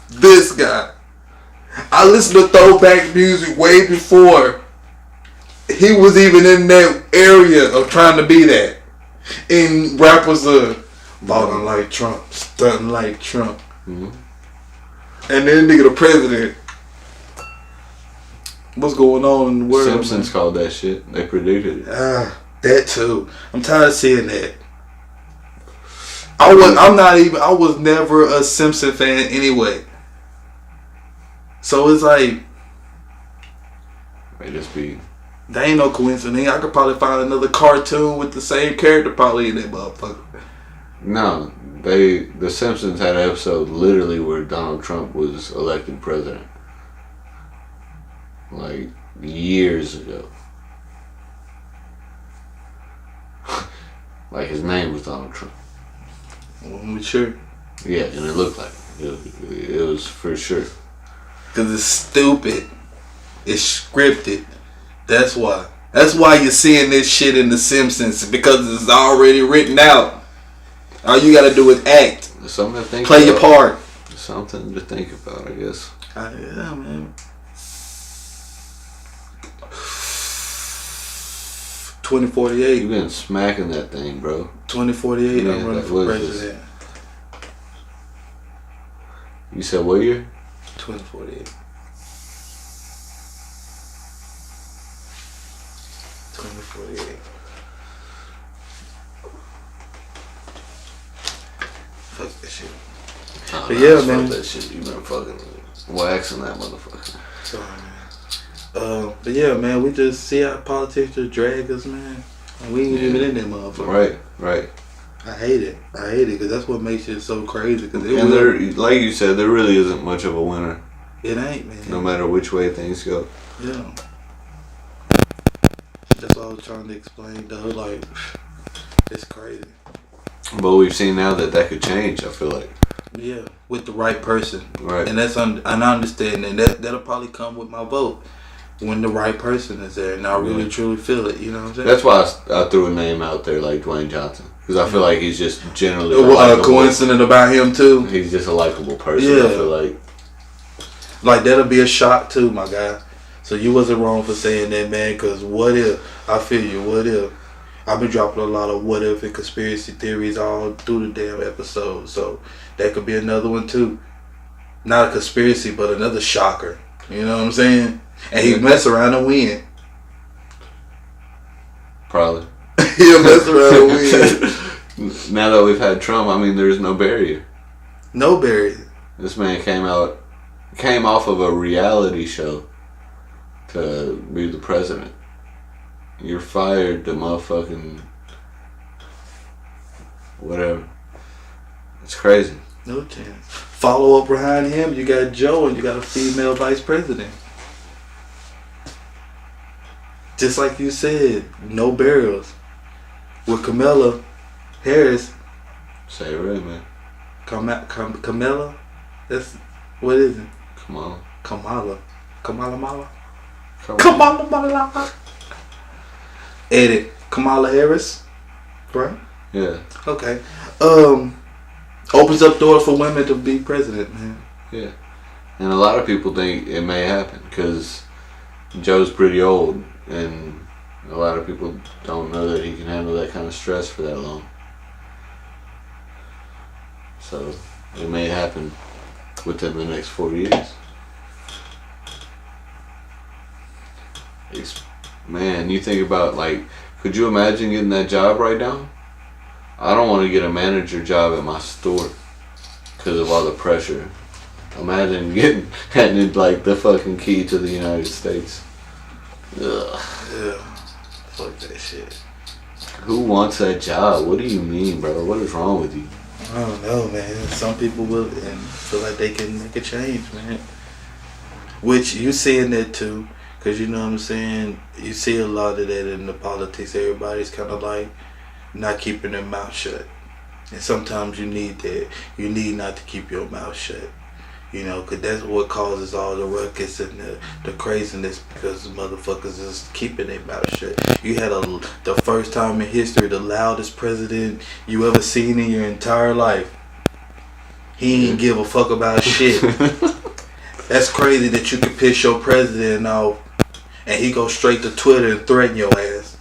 this guy? I listened to throwback music way before he was even in that area of trying to be that. And rappers are balling like Trump, stunting like Trump. Mm-hmm. And then nigga the president. What's going on in the world? Simpsons called that shit. They predicted it. That too. I'm tired of seeing that. I was never a Simpson fan anyway. So it's like, May just be. that ain't no coincidence. I could probably find another cartoon with the same character probably in that motherfucker. No, the Simpsons had an episode literally where Donald Trump was elected president. Like years ago. Like his name was Donald Trump. Sure. Yeah, and it looked like it. It was for sure. Because it's stupid. It's scripted. That's why. That's why you're seeing this shit in The Simpsons. Because it's already written out. All you gotta do is act. Something to think Play about. your part. Something to think about, I guess. Yeah, man. 2048. You been smacking that thing, bro. 2048. Yeah, I'm running that for was president. You said what year? 2048. 2048. Fuck that shit. Oh, But nah, yeah, fuck man. that shit. You been fucking waxing that motherfucker. Sorry, man. But yeah, man, we just see how politics just drag us, man. And we ain't even in that motherfucker. Right. I hate it because that's what makes it so crazy. Cause it And there, like you said, there really isn't much of a winner, it ain't, man. no matter which way things go. Yeah. That's what I was trying to explain to her. Like, it's crazy. But we've seen now that could change. I feel like. Yeah, with the right person. Right. And that's and I understand, and that'll probably come with my vote when the right person is there, and I really truly feel it. You know what I'm saying? That's why I threw a name out there like Dwayne Johnson, because I feel like he's just generally coincident about him too. He's just a likable person. Yeah. I feel like that'll be a shock too, my guy. So you wasn't wrong for saying that, man. Because what if? I feel you. What if? I've been dropping a lot of what if and conspiracy theories all through the damn episode. So that could be another one too. Not a conspiracy, but another shocker. You know what I'm saying? And he mess around and win. probably. He'll mess around and win. Now that we've had Trump, I mean, there's no barrier. No barrier. This man came off of a reality show to be the president. You're fired to motherfucking whatever. It's crazy. No chance. Follow up behind him, you got Joe and you got a female vice president. Just like you said, no barriers. With Kamala Harris, Say it right, man. Kamala? That's, what is it? Come on. Kamala Mala? Come on. Kamala Mala. Edit. Kamala Harris? Right? Yeah. Okay. Opens up doors for women to be president, man. Yeah. And a lot of people think it may happen because Joe's pretty old, and a lot of people don't know that he can handle that kind of stress for that long. So it may happen within the next 4 years. Man, you think about, like, could you imagine getting that job right now? I don't want to get a manager job at my store because of all the pressure. Imagine having like the fucking key to the United States. Ugh. Yeah. Fuck that shit. Who wants that job? What do you mean, bro? What is wrong with you? I don't know, man. Some people will and feel like they can make a change, man. Which you seeing that too, cause you know what I'm saying. You see a lot of that in the politics. Everybody's kind of like not keeping their mouth shut, and sometimes you need that. You need not to keep your mouth shut. You know, cause that's what causes all the ruckus and the craziness, because the motherfuckers is keeping their mouth shut. You had the first time in history, the loudest president you ever seen in your entire life. He didn't give a fuck about shit. That's crazy that you could piss your president off and he go straight to Twitter and threaten your ass.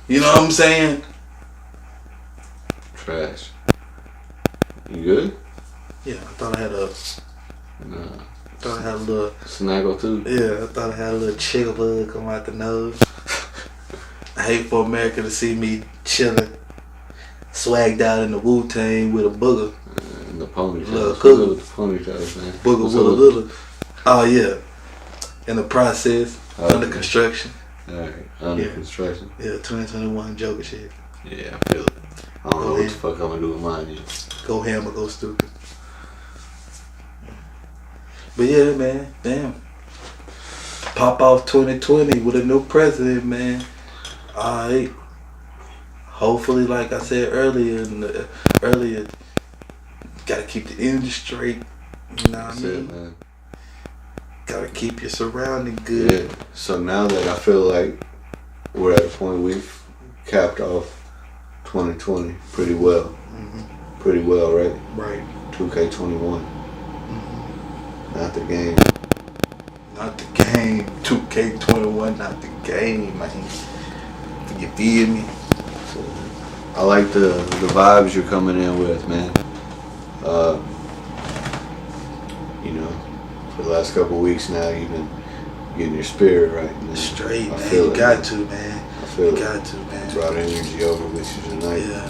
You know what I'm saying? Trash. You good? Yeah, I thought I had a... Nah. I thought I had a little... Snaggle too? Yeah, I thought I had a little chicken bug come out the nose. I hate for America to see me chilling, swagged out in the Wu-Tang with a booger. And the ponytails. Little What's cookie. up with the ponytails, man? Booger What's with a up? little... Oh, yeah. In the process, under Okay. construction. Alright, under Yeah. construction. Yeah, 2021 Joker shit. Yeah, I feel it. I don't know what the fuck I'm gonna do with mine yet. Go ham or go stupid. But yeah, man, damn. Pop off 2020 with a new president, man. Alright. Hopefully, like I said earlier, gotta keep the energy straight. You know what I That's mean? it, man. Gotta keep your surrounding good. Yeah. So now that I feel like we're at a point we've capped off 2020 pretty well. pretty well, right? Right. 2K21. Not the game. Not the game. 2K21, not the game, man. You feel me? So, I like the vibes you're coming in with, man. You know, for the last couple of weeks now, you've been getting your spirit right, man. Straight, I man. feel You it, got man. to, man. I feel You it. got to, man. Brought energy over with you tonight. Yeah.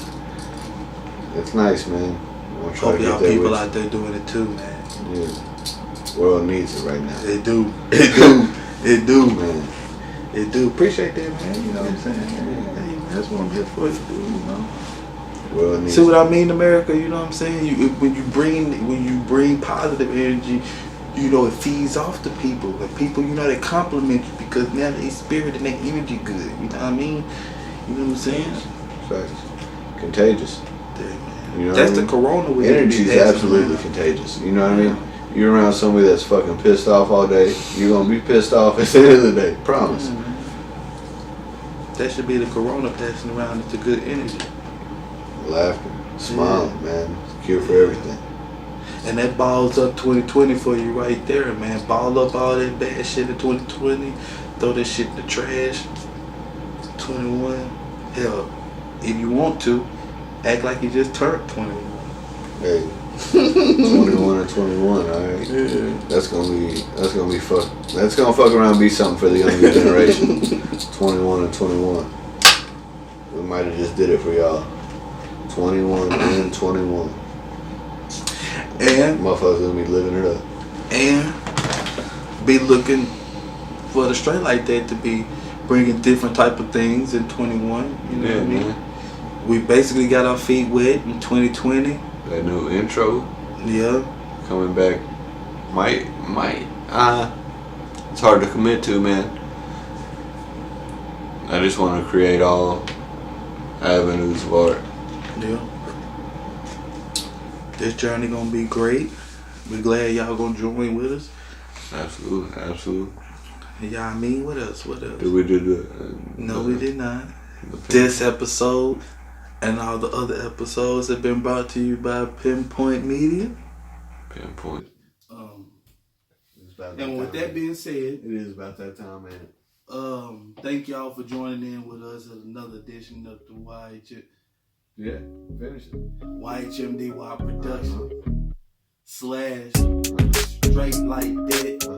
That's nice, man. I'm gonna try Hope to get y'all that people with out there doing it too, man. you. Yeah. World needs it right now. It do. It do. It do. Man. It do. Appreciate that, man. You know what I'm saying? Hey, man, that's what I'm here for, you know. World needs See what it. I mean, America? You know what I'm saying? When you bring positive energy, you know, it feeds off to people. And people, you know, they compliment you because now they spirit and their energy good. You know what I mean? You know what I'm saying? Facts. Contagious. Yeah, man. You know That's what I the mean? corona with Energy is it. absolutely contagious. You know what I mean? You're around somebody that's fucking pissed off all day, you're gonna be pissed off at the end of the day. Promise. That should be the corona passing around. It's a good energy. Laughter, smile, man. It's a cure for everything. And that balls up 2020 for you right there, man. Ball up all that bad shit in 2020. Throw that shit in the trash. 21. Hell, if you want to, act like you just turned 21. Hey, 21 or 21, all right. Yeah. That's gonna be fuck. That's gonna fuck around and be something for the younger generation. 21 and 21. We might have just did it for y'all. 21 and 21. And Motherfuckers gonna be living it up. be looking for the straight like that to be bringing different type of things in 21. You know what I mean? Man. We basically got our feet wet in 2020. That new intro Yeah. coming back might it's hard to commit to, man. I just want to create all avenues of art. Yeah. This journey gonna be great. We glad y'all gonna join with us. Absolutely, absolutely. Y'all mean what else? What else? Did we do the? No, we did not. the This episode and all the other episodes have been brought to you by Pinpoint Media. pinpoint. And with that being said, it is about that time, man. thank y'all for joining in with us at another edition of the Yeah, finish it. YHMDY production / straight like that.